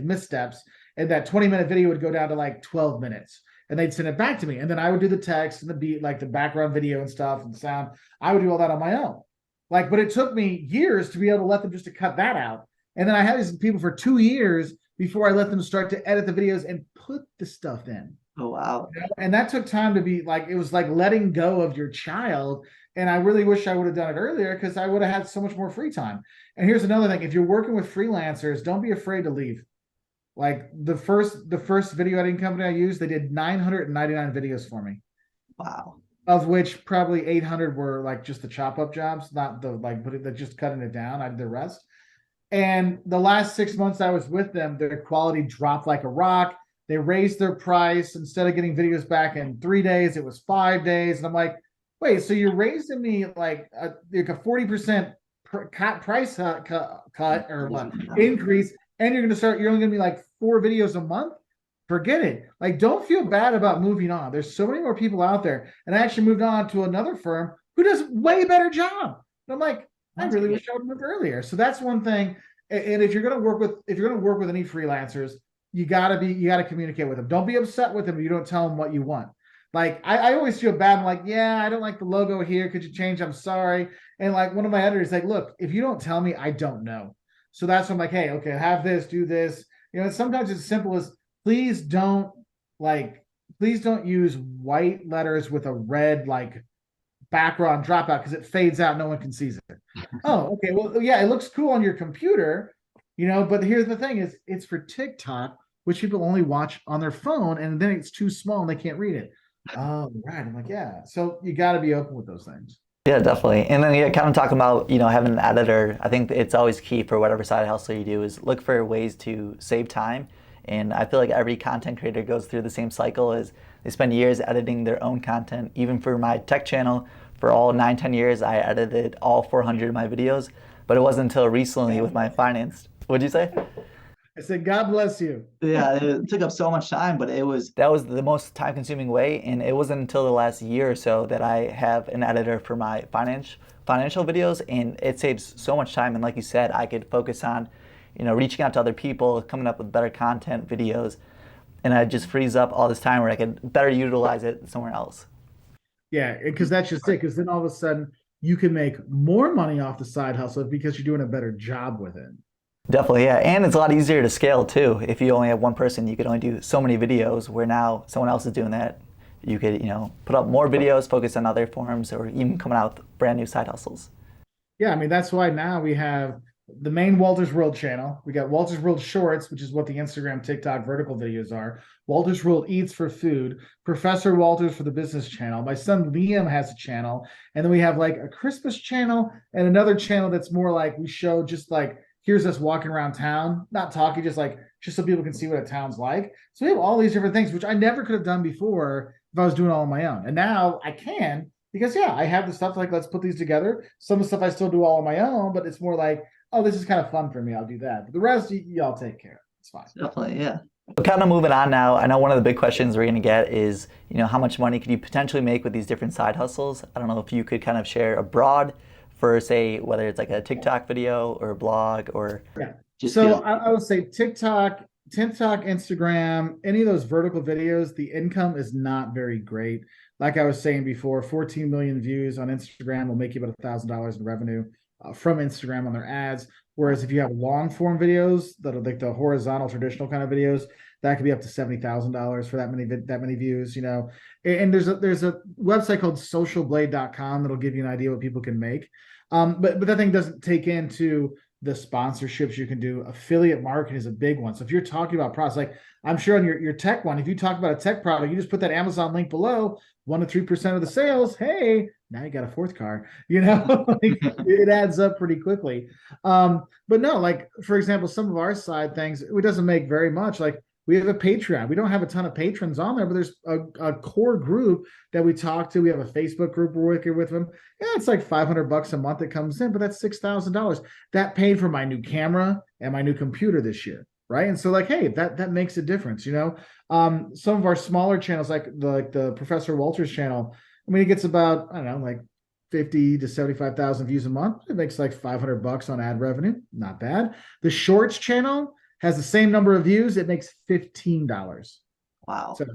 missteps, and that 20-minute video would go down to like 12 minutes. And they'd send it back to me. And then I would do the text and the beat, like the background video and stuff and sound. I would do all that on my own. Like, but it took me years to be able to let them just to cut that out. And then I had these people for 2 years before I let them start to edit the videos and put the stuff in. Oh, wow. And that took time to be like, it was like letting go of your child. And I really wish I would have done it earlier because I would have had so much more free time. And here's another thing. If you're working with freelancers, don't be afraid to leave. Like the first video editing company I used, they did 999 videos for me. Wow. Of which probably 800 were like just the chop up jobs, not the like, but just cutting it down. I did the rest. And the last 6 months I was with them, their quality dropped like a rock. They raised their price. Instead of getting videos back in 3 days, it was 5 days. And I'm like, wait, so you're raising me like a 40% price cut or what increase, and you're only going to be like 4 videos a month? Forget it. Like, don't feel bad about moving on. There's so many more people out there. And I actually moved on to another firm who does way better job. And I'm like, I really wish I would have moved earlier. So that's one thing. And if you're going to work with any freelancers, you got to communicate with them. Don't be upset with them if you don't tell them what you want. Like I always feel bad. I'm like, yeah, I don't like the logo here. Could you change? I'm sorry. And like one of my editors, like, look, if you don't tell me, I don't know. So that's when I'm like, hey, okay, have this, do this. Sometimes it's as simple as please don't use white letters with a red like background dropout because it fades out. No one can see it. Oh, okay. Well, yeah, it looks cool on your computer, but here's the thing is it's for TikTok, which people only watch on their phone, and then it's too small and they can't read it. Oh, right. I'm like, yeah. So you got to be open with those things. Yeah, definitely. And then yeah, kind of talking about, having an editor, I think it's always key for whatever side hustle you do is look for ways to save time. And I feel like every content creator goes through the same cycle as they spend years editing their own content. Even for my tech channel, for all 9, 10 years, I edited all 400 of my videos, but it wasn't until recently with my finance. What'd you say? I said, God bless you. Yeah, it took up so much time, but that was the most time consuming way. And it wasn't until the last year or so that I have an editor for my financial videos, and it saves so much time. And like you said, I could focus on, reaching out to other people, coming up with better content videos, and it just frees up all this time where I could better utilize it somewhere else. Yeah, because that's just it. Because then all of a sudden you can make more money off the side hustle because you're doing a better job with it. Definitely, yeah. And it's a lot easier to scale too. If you only have one person, you could only do so many videos, where now someone else is doing that. You could, put up more videos, focus on other forms, or even coming out with brand new side hustles. Yeah, I mean, that's why now we have the main Walters World channel. We got Walters World Shorts, which is what the Instagram, TikTok vertical videos are. Walters World Eats for food. Professor Walters for the business channel. My son Liam has a channel. And then we have like a Christmas channel and another channel that's more like we show just like, here's us walking around town, not talking, just so people can see what a town's like. So we have all these different things, which I never could have done before if I was doing it all on my own. And now I can because, yeah, I have the stuff like, let's put these together. Some of the stuff I still do all on my own, but it's more like, oh, this is kind of fun for me. I'll do that. But the rest, y'all take care. It's fine. Definitely, yeah. So kind of moving on now. I know one of the big questions we're going to get is, how much money could you potentially make with these different side hustles? I don't know if you could kind of share abroad for, say, whether it's like a TikTok video or a blog or just. So I would say TikTok, Instagram, any of those vertical videos, the income is not very great. Like I was saying before, 14 million views on Instagram will make you about $1,000 in revenue from Instagram on their ads. Whereas if you have long form videos that are like the horizontal traditional kind of videos, that could be up to $70,000 for that many views, And there's a website called socialblade.com that'll give you an idea what people can make. But that thing doesn't take into the sponsorships you can do. Affiliate marketing is a big one. So if you're talking about products, like I'm sure on your tech one, if you talk about a tech product, you just put that Amazon link below, 1 to 3% of the sales. Hey, now you got a fourth car, it adds up pretty quickly. But no, like for example, some of our side things, it doesn't make very much. Like we have a Patreon. We don't have a ton of patrons on there, but there's a core group that we talk to. We have a Facebook group we're working with them. Yeah, it's like $500 a month that comes in, but that's $6,000. That paid for my new camera and my new computer this year, right? And so like, hey, that makes a difference, Some of our smaller channels, like the Professor Walters channel, I mean, it gets about, I don't know, like 50 to 75,000 views a month. It makes like $500 on ad revenue. Not bad. The Shorts channel has the same number of views. It makes $15. Wow. So,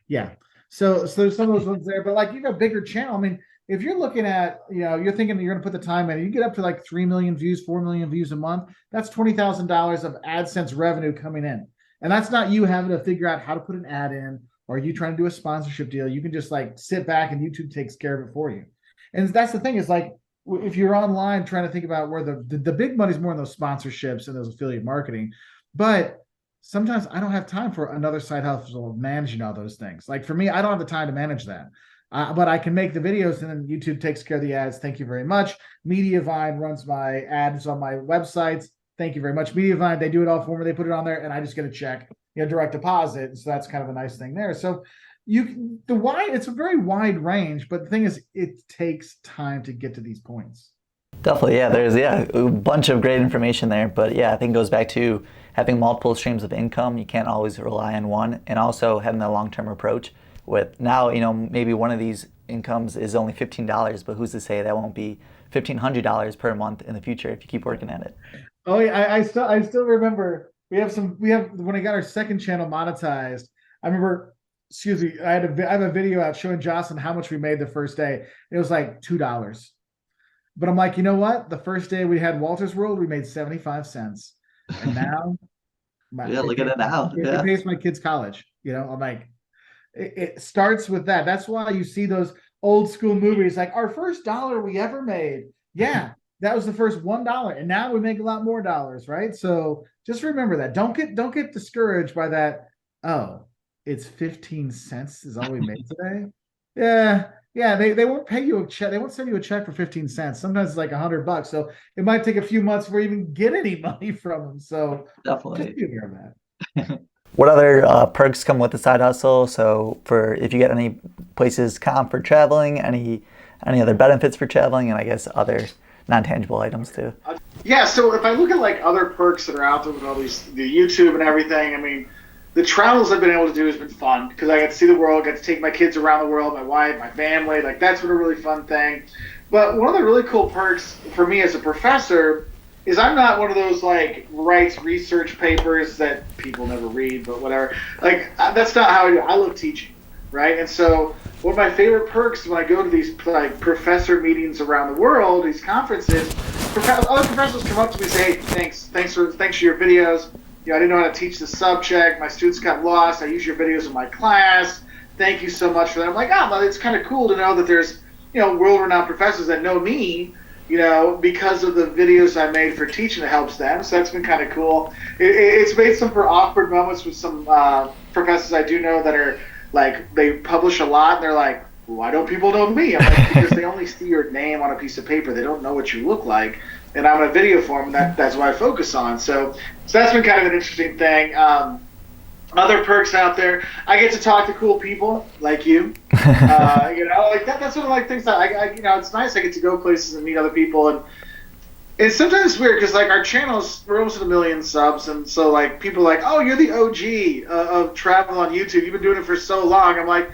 yeah. So there's some of those ones there, but like you got a bigger channel. I mean, if you're looking at, you're thinking that you're going to put the time in, you get up to like 3 million views, 4 million views a month. That's $20,000 of AdSense revenue coming in. And that's not you having to figure out how to put an ad in or you trying to do a sponsorship deal. You can just like sit back and YouTube takes care of it for you. And that's the thing is like, if you're online trying to think about where the big money is more in those sponsorships and those affiliate marketing, but sometimes I don't have time for another side hustle managing all those things. Like for me, I don't have the time to manage that. But I can make the videos and then YouTube takes care of the ads. Thank you very much. Mediavine runs my ads on my websites. Thank you very much. Mediavine, they do it all for me. They put it on there and I just get a check, direct deposit. So that's kind of a nice thing there. So it's a very wide range, but the thing is, it takes time to get to these points. Definitely, yeah. There's a bunch of great information there, but yeah, I think it goes back to having multiple streams of income. You can't always rely on one, and also having that long-term approach. With now, maybe one of these incomes is only $15, but who's to say that won't be $1,500 per month in the future if you keep working at it? Oh yeah, I still remember we have when I got our second channel monetized. I remember. Excuse me, I have a video out showing Jocelyn how much we made the first day. It was like $2. But I'm like, you know what? The first day we had Walters World, we made 75 cents. And now look at it now. It pays my kids' college. I'm like, it starts with that. That's why you see those old school movies like our first dollar we ever made. Yeah, that was the first $1. And now we make a lot more dollars, right? So just remember that. Don't get discouraged by that. Oh, it's 15 cents is all we made today. Yeah. They won't pay you a check. They won't send you a check for 15 cents. Sometimes it's like $100. So it might take a few months before you even get any money from them. So definitely just be aware of that. What other perks come with the side hustle? So if you get any places comp for traveling, any other benefits for traveling, and I guess other non-tangible items too. Yeah. So if I look at like other perks that are out there with all the YouTube and everything, I mean, the travels I've been able to do has been fun because I got to see the world, got to take my kids around the world, my wife, my family. Like that's been a really fun thing. But one of the really cool perks for me as a professor is I'm not one of those like writes research papers that people never read, but whatever. Like that's not how I do. I love teaching, right? And so one of my favorite perks when I go to these like professor meetings around the world, these conferences, other professors come up to me and say, "Hey, thanks for your videos. I didn't know how to teach the subject. My students got lost. I use your videos in my class. Thank you so much for that." I'm like, well, it's kind of cool to know that there's, world-renowned professors that know me because of the videos I made for teaching, it helps them. So that's been kind of cool. It's made some for awkward moments with some professors I do know that are like, they publish a lot and they're like, why don't people know me? I'm like, because they only see your name on a piece of paper. They don't know what you look like. And I'm in a video form, and that's what I focus on. So that's been kind of an interesting thing. Other perks out there, I get to talk to cool people like you. Like that's sort of like things that it's nice. I get to go places and meet other people, and sometimes it's weird because like our channels, we're almost at 1 million subs, and so like people are like, oh, you're the OG of travel on YouTube. You've been doing it for so long. I'm like,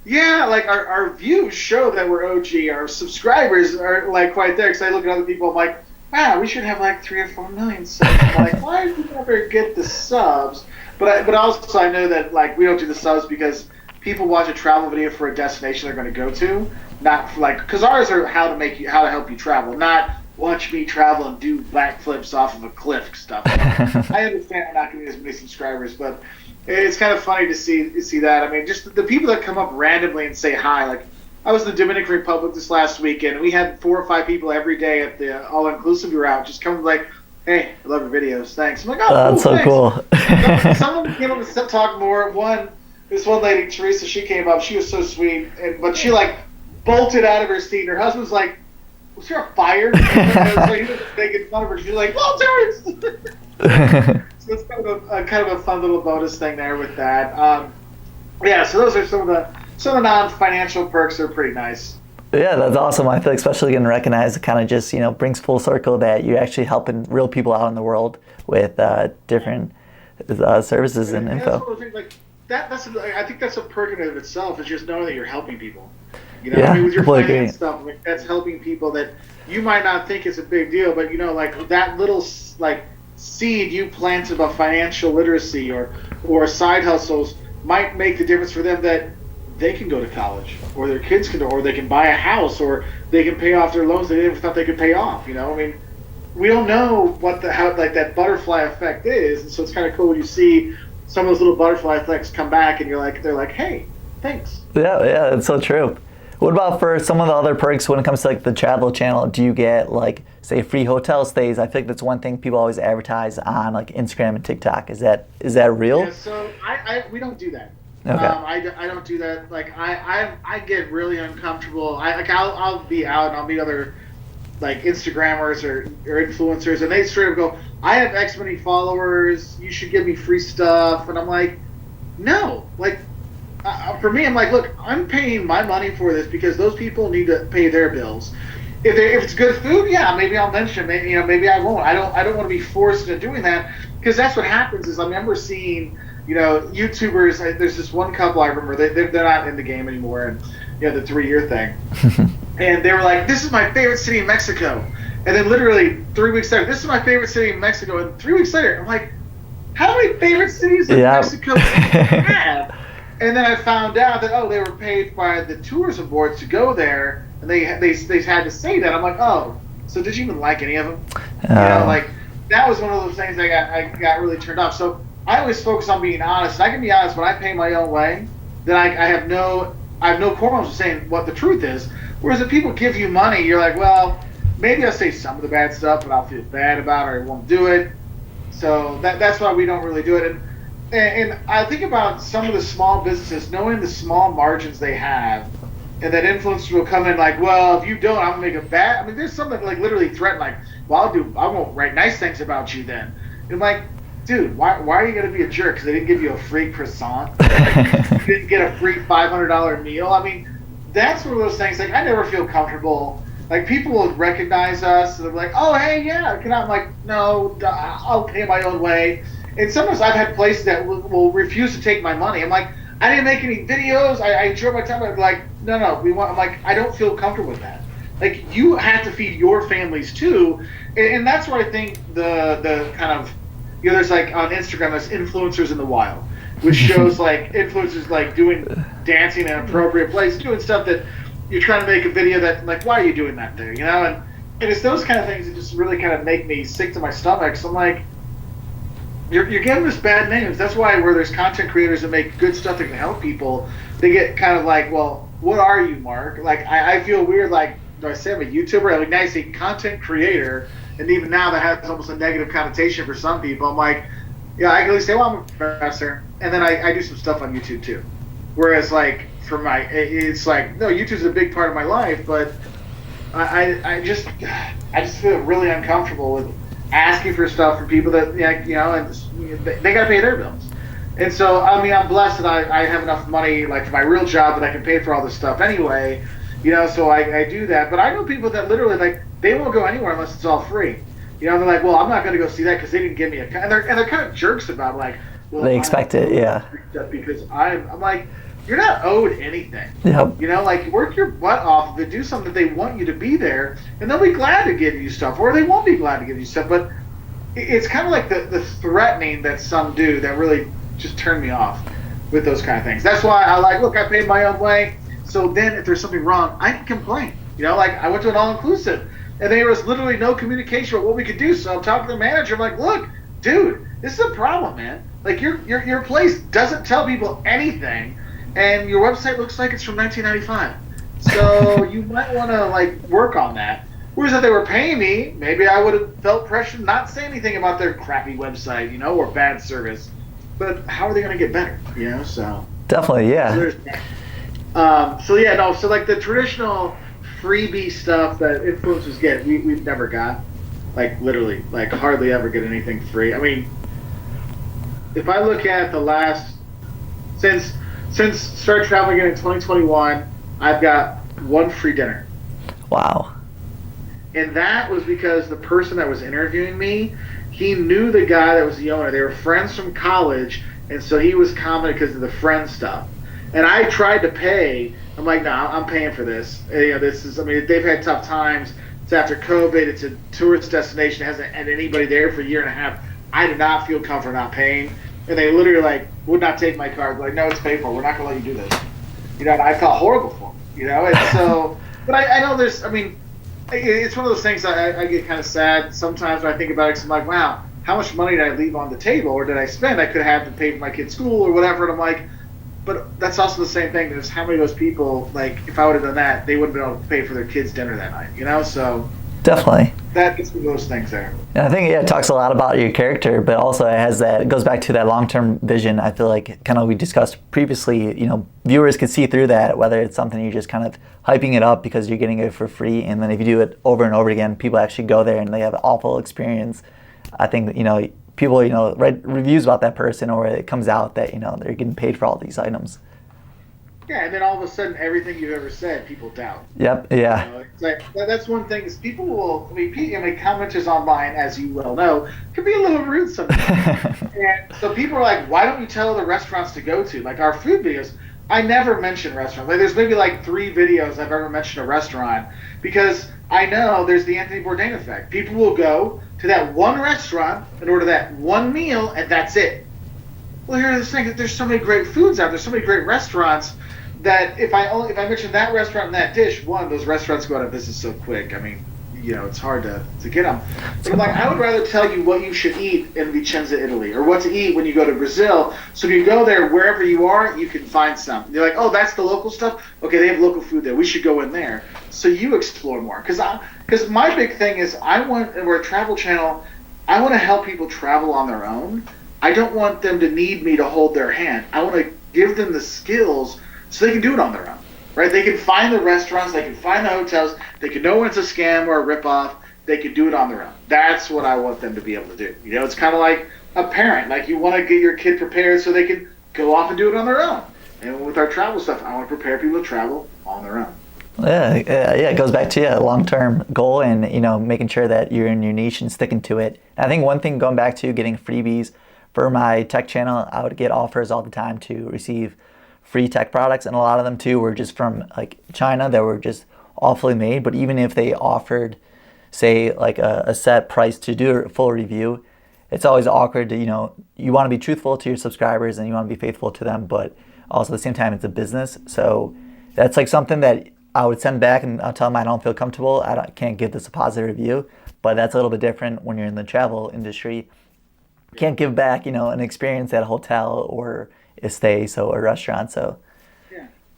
yeah, like our views show that we're OG. Our subscribers are like quite there. Because I look at other people, I'm like, wow, we should have like 3 or 4 million subs. I'm like, why did we never get the subs? But also I know that like we don't do the subs because people watch a travel video for a destination they're going to go to, not for, like, because ours are how to help you travel, not watch me travel and do backflips off of a cliff stuff. I understand I'm not going to get as many subscribers, but it's kind of funny to see that. I mean, just the people that come up randomly and say hi. Like, I was in the Dominican Republic this last weekend, and we had 4 or 5 people every day at the all-inclusive we were out just coming like, hey, I love your videos, thanks. I'm like, oh, That's so thanks. cool. Someone came up to talk more. This one lady, Teresa, she came up. She was so sweet, but she like bolted out of her seat. And her husband's like, was there a fire? So he was making fun of her. She was like, Walters! So it's kind of a fun little bonus thing there with that. So those are some of the non-financial perks that are pretty nice. Yeah, that's awesome. I feel like especially getting recognized, it kind of just, brings full circle that you're actually helping real people out in the world with different services and info. That's one of the things, like, I think that's a perk in and of itself, is just knowing that you're helping people. Yeah, with your completely finance stuff, like, that's helping people that you might not think is a big deal, but like that little like seed you planted about financial literacy or side hustles might make the difference for them, that they can go to college, or their kids can, or they can buy a house, or they can pay off their loans they never thought they could pay off. I mean, we don't know how that butterfly effect is, and so it's kind of cool when you see some of those little butterfly effects come back, and they're like, hey, thanks. Yeah, that's so true. What about for some of the other perks when it comes to like the travel channel? Do you get like, say, free hotel stays? I think that's one thing people always advertise on like Instagram and TikTok. Is that real? Yeah, so we don't do that. Okay. I don't do that. Like I get really uncomfortable. I'll be out and I'll meet other like Instagrammers or influencers, and they straight up go, I have X many followers, you should give me free stuff. And I'm like, no. Like, for me, I'm like, look, I'm paying my money for this because those people need to pay their bills. If it's good food, yeah, maybe I'll mention. Maybe I won't. I don't want to be forced into doing that, because that's what happens. Is I remember seeing YouTubers. There's this one couple I remember. They're not in the game anymore, and the 3-year thing. And they were like, "This is my favorite city in Mexico," and then literally 3 weeks later, "This is my favorite city in Mexico," and 3 weeks later, I'm like, "How many favorite cities in Mexico do you have?" And then I found out that they were paid by the tourism boards to go there, and they had to say that. I'm like, oh, so did you even like any of them? Like that was one of those things I got really turned off. So I always focus on being honest. And I can be honest, when I pay my own way, then I have no qualms with saying what the truth is. Whereas if people give you money, you're like, well, maybe I'll say some of the bad stuff, but I'll feel bad about it, or I won't do it. So that's why we don't really do it. And I think about some of the small businesses, knowing the small margins they have, and that influencers will come in like, well, if you don't, I'm gonna make a bad. I mean, there's some that like literally threaten, like, well, I won't write nice things about you then. And I'm like, dude, why are you gonna be a jerk? Because they didn't give you a free croissant, like, you didn't get a free $500 meal. I mean, that's one of those things. Like, I never feel comfortable. Like, people will recognize us, and they're like, oh, hey, yeah, can I? I'm like, no, I'll pay my own way. And sometimes I've had places that will refuse to take my money. I'm like, I didn't make any videos. I enjoy my time. I'm like, no, we want. I'm like, I don't feel comfortable with that. Like, you have to feed your families too, and that's where I think the kind of, there's like on Instagram, there's influencers in the wild, which shows like influencers like doing dancing in an appropriate place, doing stuff that you're trying to make a video that, like, why are you doing that there? And it's those kind of things that just really kind of make me sick to my stomach. So I'm like, You're giving us bad names. That's why where there's content creators that make good stuff that can help people, they get kind of like, well, what are you, Mark? Like, I feel weird, like, do I say I'm a YouTuber? Like, now I say content creator, and even now that has almost a negative connotation for some people. I'm like, yeah, I can at least say, well, I'm a professor, and then I do some stuff on YouTube too. Whereas, like, it's like, no, YouTube's a big part of my life, but I just feel really uncomfortable with asking for stuff from people that, and they got to pay their bills. And so, I mean, I'm blessed that I have enough money, like, for my real job that I can pay for all this stuff anyway, so I do that. But I know people that literally, like, they won't go anywhere unless it's all free. They're like, well, I'm not going to go see that because they didn't give me and they're kind of jerks about it, like, well, they expect it, yeah. Because I'm like, you're not owed anything. Yep. Like, work your butt off to do something that they want you to be there, and they'll be glad to give you stuff, or they won't be glad to give you stuff. But it's kind of like the threatening that some do that really just turn me off with those kind of things. That's why I like, look, I paid my own way, so then if there's something wrong, I can complain. Like, I went to an all-inclusive, and there was literally no communication about what we could do. So I'm talking to the manager. I'm like, look, dude, this is a problem, man. Like, your place doesn't tell people anything, and your website looks like it's from 1995. So you might want to, like, work on that. Whereas if they were paying me, maybe I would have felt pressure to not say anything about their crappy website, or bad service. But how are they going to get better? So definitely, yeah. So like the traditional freebie stuff that influencers get, we've never got. Like, literally, like, hardly ever get anything free. I mean, if I look at the last since started traveling again in 2021, I've got one free dinner. Wow. And that was because the person that was interviewing me, he knew the guy that was the owner. They were friends from college, and so he was commenting because of the friend stuff. And I tried to pay. I'm like, no, I'm paying for this. This is, I mean, they've had tough times. It's after COVID. It's a tourist destination. It hasn't had anybody there for a year and a half. I did not feel comfortable not paying. And they literally, like, would not take my card. Like, no, it's paid for. We're not going to let you do this. And I felt horrible for them, And so, but I know there's, I mean, it's one of those things I get kind of sad sometimes when I think about it, because I'm like, wow, how much money did I leave on the table, or did I spend? I could have to pay for my kid's school or whatever. And I'm like, but that's also the same thing. There's how many of those people, like, if I would have done that, they wouldn't be able to pay for their kids' dinner that night, So definitely. That gets me those things there. And I think it talks a lot about your character, but also it goes back to that long-term vision. I feel like kind of we discussed previously, viewers can see through that, whether it's something you're just kind of hyping it up because you're getting it for free, and then if you do it over and over again, people actually go there and they have an awful experience. I think, people, write reviews about that person, or it comes out that, they're getting paid for all these items. Yeah, and then all of a sudden, everything you've ever said, people doubt. Yep, yeah. It's like, that's one thing, is people will, commenters online, as you well know, can be a little rude sometimes. And so people are like, why don't you tell the restaurants to go to? Like, our food videos, I never mention restaurants. Like, there's maybe like 3 videos I've ever mentioned a restaurant, because I know there's the Anthony Bourdain effect. People will go to that one restaurant and order that one meal, and that's it. Well, here's the thing: there's so many great foods out there, so many great restaurants, that if I mention that restaurant and that dish, one, those restaurants go out of business so quick. I mean, it's hard to get them. But I'm like, I would rather tell you what you should eat in Vicenza, Italy, or what to eat when you go to Brazil. So if you go there, wherever you are, you can find some. You're like, oh, that's the local stuff? Okay, they have local food there. We should go in there. So you explore more. Because my big thing is, we're a travel channel, I want to help people travel on their own. I don't want them to need me to hold their hand. I want to give them the skills so they can do it on their own. Right? They can find the restaurants, they can find the hotels, they can know when it's a scam or a ripoff, they can do it on their own. That's what I want them to be able to do. It's kind of like a parent. Like, you want to get your kid prepared so they can go off and do it on their own. And with our travel stuff, I want to prepare people to travel on their own. Yeah, it goes back to a long-term goal, and making sure that you're in your niche and sticking to it. And I think one thing, going back to getting freebies for my tech channel, I would get offers all the time to receive free tech products, and a lot of them too were just from like China that were just awfully made. But even if they offered, say, like a set price to do a full review, it's always awkward to, you want to be truthful to your subscribers and you want to be faithful to them, but also at the same time it's a business. So that's like something that I would send back, and I'll tell them I don't feel comfortable, can't give this a positive review. But that's a little bit different when you're in the travel industry. You can't give back, an experience at a hotel or a stay, so a restaurant. So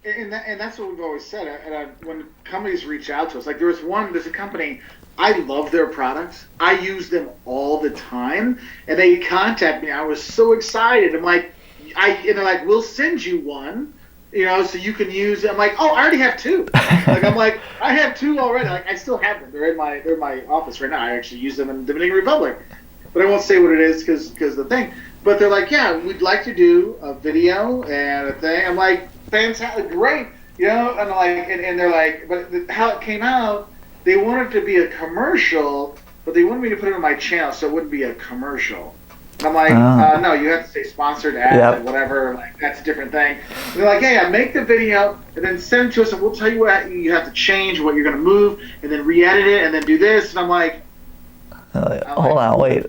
And that's what we've always said. When companies reach out to us, like there's a company, I love their products. I use them all the time, and they contact me. I was so excited. I'm like, and they're like, we'll send you one, so you can use it. I'm like, oh, I already have two. I'm like, I have two already. Like, I still have them. They're in my office right now. I actually use them in the Dominican Republic, but I won't say what it is because the thing. But they're like, yeah, we'd like to do a video and a thing. I'm like, fantastic, great, and like, and they're like, but how it came out, they wanted to be a commercial, but they wanted me to put it on my channel so it wouldn't be a commercial. And I'm like, no, you have to say sponsored ad, whatever, like that's a different thing. And they're like, yeah, make the video and then send it to us, and we'll tell you what you have to change, what you're going to move, and then re-edit it, and then do this. And I'm like, hold on, wait.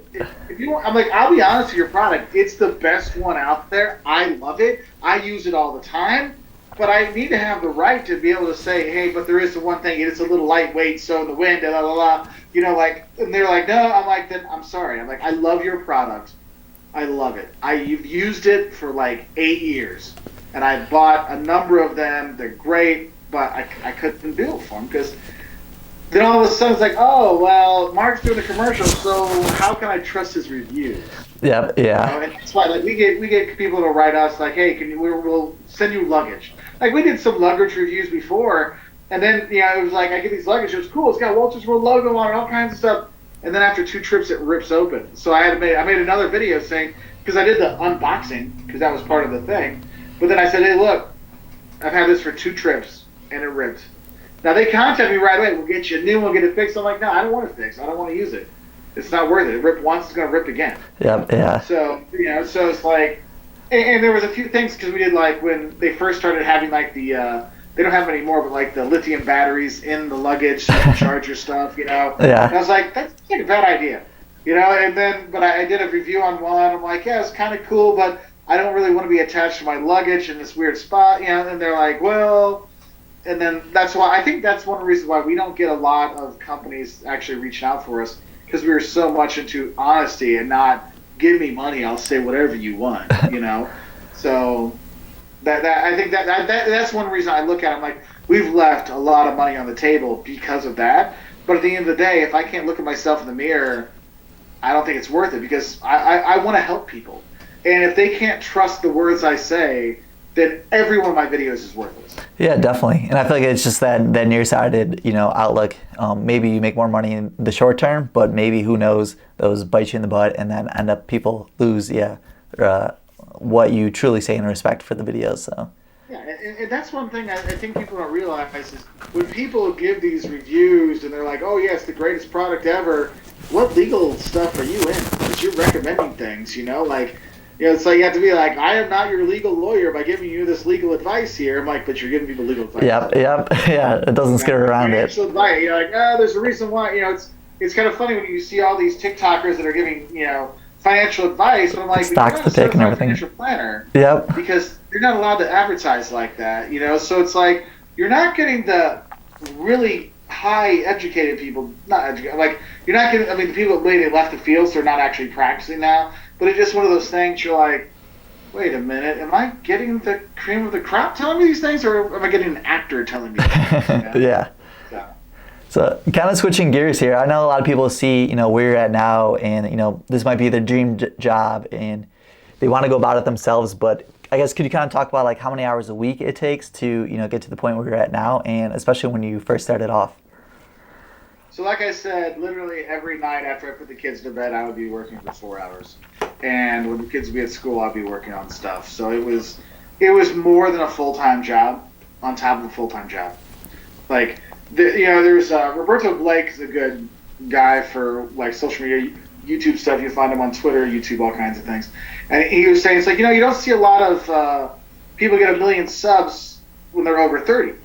If you want, I'm like, I'll be honest with your product. It's the best one out there. I love it. I use it all the time. But I need to have the right to be able to say, hey, but there is the one thing. It's a little lightweight, so in the wind, blah, blah, blah. And they're like, no. I'm like, then I'm sorry. I'm like, I love your product. I love it. You've used it for like 8 years. And I bought a number of them. They're great, but I couldn't do it for them because then all of a sudden it's like, oh, well, Mark's doing a commercial, so how can I trust his reviews? Yeah. And that's why, like, we get people to write us like, hey, we'll send you luggage. Like, we did some luggage reviews before, and then it was like, I get these luggage, it was cool, it's got Wolters World logo on it, all kinds of stuff, and then after 2 trips it rips open. So I made another video saying, because I did the unboxing, because that was part of the thing, but then I said, hey, look, I've had this for 2 trips, and it ripped. Now, they contact me right away. We'll get you a new one, get it fixed. I'm like, no, I don't want it fixed. I don't want to use it. It's not worth it. It ripped once, it's going to rip again. Yeah. So, so it's like, and there was a few things because we did like when they first started having like the, they don't have them anymore, but like the lithium batteries in the luggage so you can charge your stuff, Yeah. And I was like, that's like a bad idea, and then, but I did a review on one. I'm like, yeah, it's kind of cool, but I don't really want to be attached to my luggage in this weird spot, and they're like, well. And then that's why I think that's one of the reasons why we don't get a lot of companies actually reaching out for us because we were so much into honesty and not give me money, I'll say whatever you want, So that I think that's one reason I look at it. I'm like, we've left a lot of money on the table because of that. But at the end of the day, if I can't look at myself in the mirror, I don't think it's worth it because I want to help people. And if they can't trust the words I say, then every one of my videos is worthless. Yeah, definitely. And I feel like it's just that nearsighted, outlook. Maybe you make more money in the short term, but maybe who knows, those bite you in the butt and then end up people lose, what you truly say in respect for the videos. So. Yeah, and that's one thing I think people don't realize is when people give these reviews and they're like, oh, yeah, it's the greatest product ever, what legal stuff are you in? Because you're recommending things, it's like you have to be like, I am not your legal lawyer by giving you this legal advice here. I'm like, but you're giving people legal advice. Yep, yeah, it doesn't skirt around it. Advice. You're like, there's a reason why, it's kind of funny when you see all these TikTokers that are giving, financial advice, but I'm like, stocks to pick and everything. Financial planner. Yep. Because you're not allowed to advertise like that, so it's like, you're not getting the really high educated people, like, you're not getting, the people that maybe left the field, so they're not actually practicing now. But it's just one of those things you're like, wait a minute, am I getting the cream of the crop telling me these things, or am I getting an actor telling me these things? Yeah. So kind of switching gears here, I know a lot of people see, where you're at now, and, this might be their dream job, and they want to go about it themselves, but I guess could you kind of talk about like how many hours a week it takes to, get to the point where you're at now, and especially when you first started off? So like I said, literally every night after I put the kids to bed, I would be working for 4 hours. And when the kids would be at school, I'd be working on stuff. So it was more than a full-time job on top of a full-time job. Like, there's Roberto Blake is a good guy for like social media, YouTube stuff. You find him on Twitter, YouTube, all kinds of things. And he was saying, it's like, you don't see a lot of people get 1 million subs when they're over 30.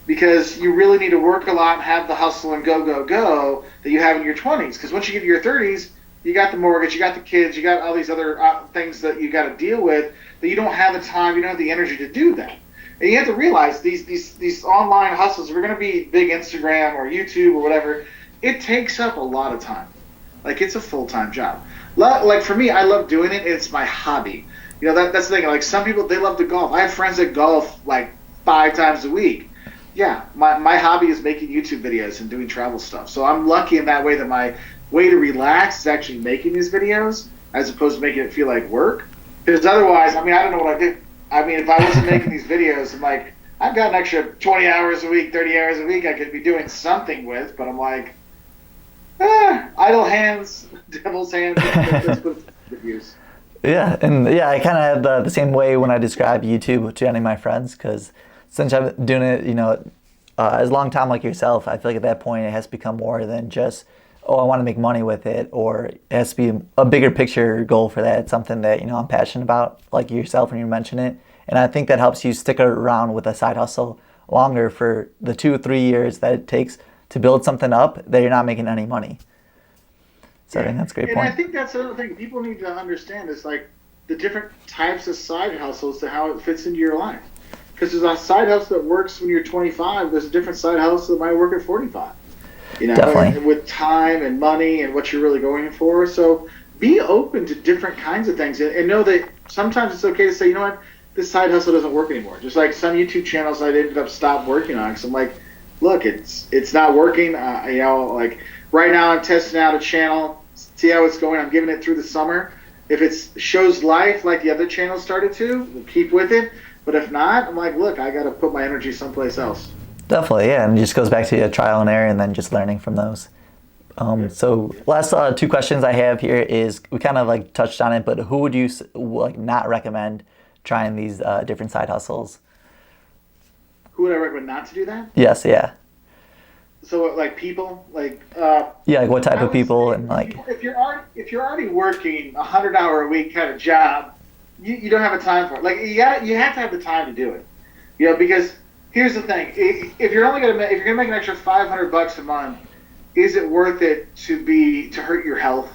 Because you really need to work a lot and have the hustle and go that you have in your 20s. Because once you get to your 30s, you got the mortgage, you got the kids, you got all these other things that you got to deal with that you don't have the time, you don't have the energy to do that. And you have to realize these online hustles, if you're going to be big Instagram or YouTube or whatever, it takes up a lot of time. Like, it's a full-time job. Like, for me, I love doing it. It's my hobby. You know, that's the thing. Like some people, they love to golf. I have friends that golf like 5 times a week. Yeah, my hobby is making YouTube videos and doing travel stuff. So I'm lucky in that way that my way to relax is actually making these videos as opposed to making it feel like work. Because otherwise, I mean, I don't know what I do. I mean, if I wasn't making these videos, I'm like, I've got an extra 20 hours a week, 30 hours a week I could be doing something with, but I'm like, idle hands, devil's hands, let's put it to use. Yeah, and yeah, I kind of have the same way when I describe YouTube to any of my friends, because since I've been doing it, as a long time like yourself, I feel like at that point it has to become more than just, oh, I want to make money with it, or it has to be a bigger picture goal for that. It's something that, I'm passionate about, like yourself when you mention it. And I think that helps you stick around with a side hustle longer for the 2 or 3 years that it takes to build something up that you're not making any money. So I think that's a great point. And I think that's another thing people need to understand is like the different types of side hustles to how it fits into your life. Because there's a side hustle that works when you're 25. There's a different side hustle that might work at 45. Definitely. With time and money and what you're really going for. So be open to different kinds of things and know that sometimes it's okay to say, you know what, this side hustle doesn't work anymore. Just like some YouTube channels I ended up stopped working on because I'm like, look, it's not working. Like right now I'm testing out a channel, see how it's going. I'm giving it through the summer. If it shows life like the other channels started to, we'll keep with it. But if not, I'm like, look, I got to put my energy someplace else. Definitely, yeah, and it just goes back to trial and error and then just learning from those. So last 2 questions I have here is, we kind of like touched on it, but who would you like not recommend trying these different side hustles? Who would I recommend not to do that? Yes, yeah. So like people, like like what type of people and like if you're already working 100-hour a week kind of job, you don't have a time for it. Like you have to have the time to do it. Because here's the thing: if you're gonna make an extra $500 a month, is it worth it to hurt your health?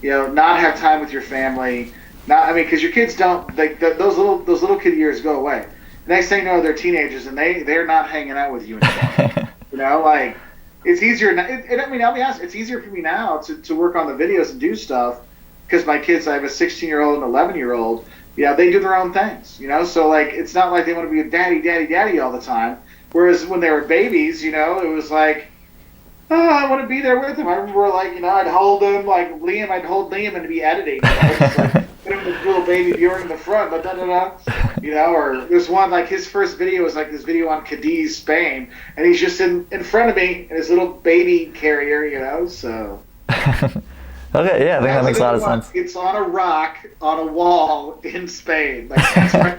Not have time with your family. Because your kids don't those little kid years go away. The next thing you know, they're teenagers and they're not hanging out with you anymore. Like it's easier. I'll be honest. It's easier for me now to work on the videos and do stuff because my kids. I have a 16-year-old and 11-year-old. They do their own things. So like it's not like they want to be a daddy all the time. Whereas when they were babies, it was like, oh, I want to be there with them. I remember like I'd hold them like Liam. I'd hold Liam and to be editing. Just like put him with little baby Bjorn in the front, but or there's one like his first video was like this video on Cadiz, Spain, and he's just in front of me in his little baby carrier, so. Okay, yeah, I think that makes a lot of sense. It's on a rock on a wall in Spain. Like, that's right.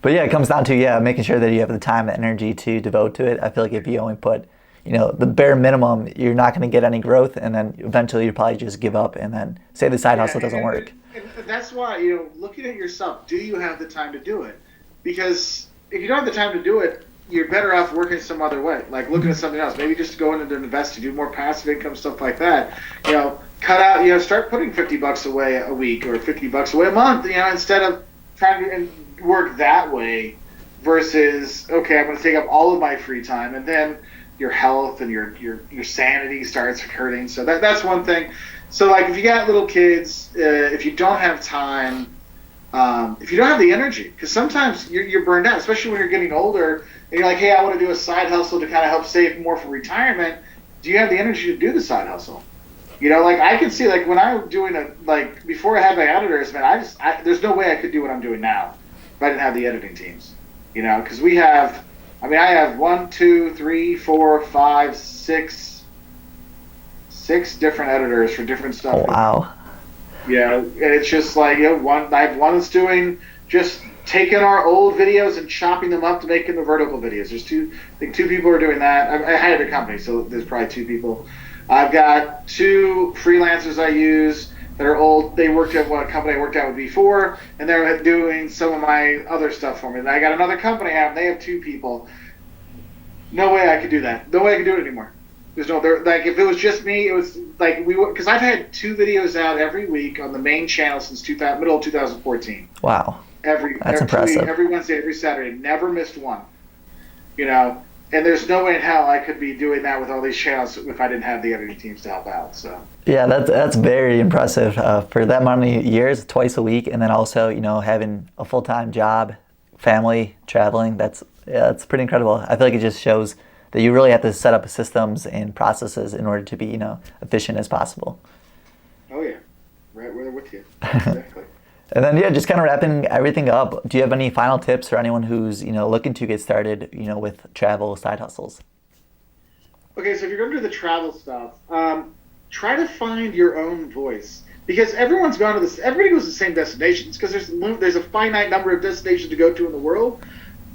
But yeah, it comes down to making sure that you have the time and energy to devote to it. I feel like if you only put the bare minimum, you're not going to get any growth, and then eventually you probably just give up and then say the side hustle doesn't work. And that's why, looking at yourself, do you have the time to do it? Because if you don't have the time to do it, you're better off working some other way, like looking at something else. Maybe just go into invest to do more passive income stuff like that. Cut out, start putting $50 away a week or $50 away a month, instead of trying to work that way versus, okay, I'm going to take up all of my free time, and then your health and your sanity starts hurting. So that's one thing. So like if you got little kids, if you don't have time, if you don't have the energy, because sometimes you're burned out, especially when you're getting older and you're like, hey, I want to do a side hustle to kind of help save more for retirement. Do you have the energy to do the side hustle? Like I can see like when I was doing before I had my editors, man, there's no way I could do what I'm doing now if I didn't have the editing teams, because we have, I have 1, 2, 3, 4, 5, 6 different editors for different stuff. Oh, wow. Yeah, and it's just like, I have one that's doing just taking our old videos and chopping them up to make them the vertical videos. There's I think 2 people are doing that. I hired a company, so there's probably 2 people. I've got 2 freelancers I use that are old. They worked at what company I worked at with before, and they're doing some of my other stuff for me. And I got another company I have, they have 2 people. No way I could do that. No way I could do it anymore. There's like if it was just me, it was like because I've had 2 videos out every week on the main channel since middle of 2014. Wow. That's impressive. Every Wednesday, every Saturday, never missed one. And there's no way in hell I could be doing that with all these channels if I didn't have the editing teams to help out. So Yeah, that's very impressive for that many years, twice a week, and then also having a full-time job, family, traveling. That's pretty incredible. I feel like it just shows that you really have to set up systems and processes in order to be efficient as possible. oh yeah, right there with you. Exactly. And then just kind of wrapping everything up. Do you have any final tips for anyone who's looking to get started with travel side hustles? Okay, so if you're going to do the travel stuff, try to find your own voice, because everyone's gone to this. Everybody goes to the same destinations because there's a finite number of destinations to go to in the world.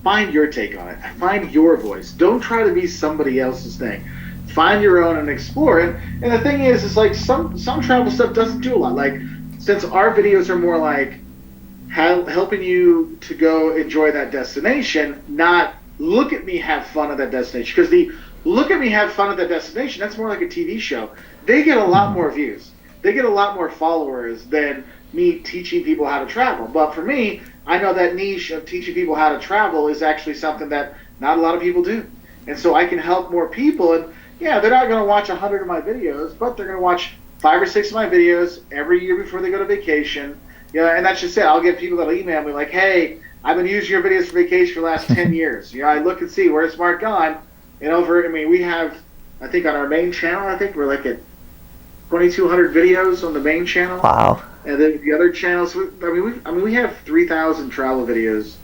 Find your take on it. Find your voice. Don't try to be somebody else's thing. Find your own and explore it. And the thing is like some travel stuff doesn't do a lot. Like, since our videos are more like helping you to go enjoy that destination, not look at me have fun at that destination. Because the look at me have fun at that destination, that's more like a TV show. They get a lot more views. They get a lot more followers than me teaching people how to travel. But for me, I know that niche of teaching people how to travel is actually something that not a lot of people do. And so I can help more people. And yeah, they're not going to watch 100 of my videos, but they're going to watch 5 or 6 of my videos every year before they go to vacation. Yeah, and that's just it. I'll get people that'll email me like, hey, I've been using your videos for vacation for the last 10 years. I look and see, where's Mark gone? And we have, I think on our main channel, I think we're like at 2,200 videos on the main channel. Wow. And then the other channels, we have 3,000 travel videos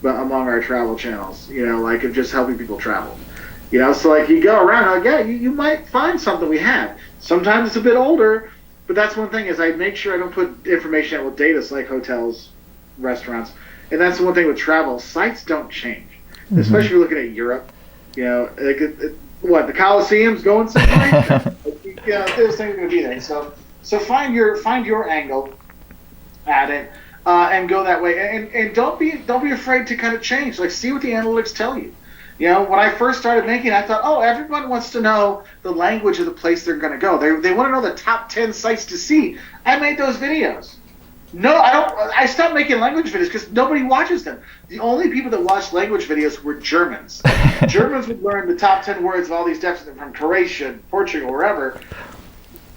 among our travel channels, like of just helping people travel. So like you go around, like, yeah, you might find something we have. Sometimes it's a bit older, but that's one thing is I make sure I don't put information that will date us like hotels, restaurants. And that's the one thing with travel. Sites don't change, especially if you're looking at Europe. What, the Colosseum's going someplace? Those things are going to be there. So find your angle at it and go that way. And don't be afraid to kind of change. Like, see what the analytics tell you. When I first started making, I thought, oh, everyone wants to know the language of the place they're going to go. They want to know the top 10 sites to see. I made those videos. No, I don't. I stopped making language videos because nobody watches them. The only people that watched language videos were Germans. Germans would learn the top 10 words of all these destinations from Croatia, Portugal, wherever.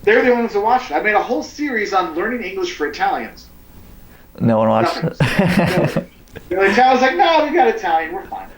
They're the only ones that watched it. I made a whole series on learning English for Italians. No one watched it. The Italians like, no, we got Italian, we're fine.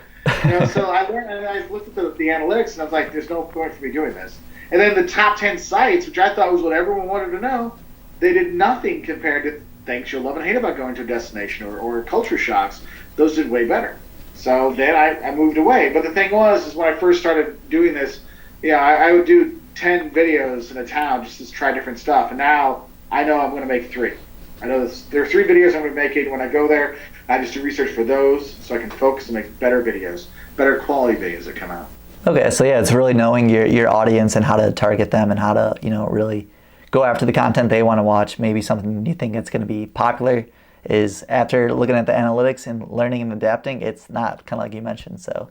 So I learned, and I looked at the analytics, and I was like, there's no point for me doing this. And then the top 10 sites, which I thought was what everyone wanted to know, they did nothing compared to things you'll love and hate about going to a destination or culture shocks. Those did way better. So then I moved away. But the thing is when I first started doing this, I would do 10 videos in a town just to try different stuff. And now I know I'm going to make 3. I know there are 3 videos I'm going to be making. When I go there, I just do research for those so I can focus and make better videos, better quality videos that come out. Okay, so yeah, it's really knowing your audience and how to target them and how to, really go after the content they want to watch. Maybe something you think it's going to be popular is after looking at the analytics and learning and adapting, it's not, kind of like you mentioned. So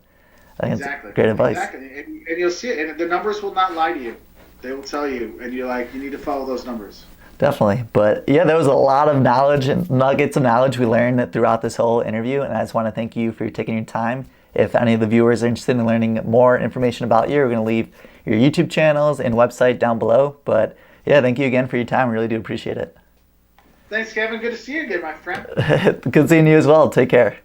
I think it's great advice. Exactly, and you'll see it. And the numbers will not lie to you. They will tell you, and you need to follow those numbers. Definitely. But yeah, there was a lot of knowledge and nuggets of knowledge we learned throughout this whole interview. And I just want to thank you for taking your time. If any of the viewers are interested in learning more information about you, we're going to leave your YouTube channels and website down below. But yeah, thank you again for your time. We really do appreciate it. Thanks, Kevin. Good to see you again, my friend. Good seeing you as well. Take care.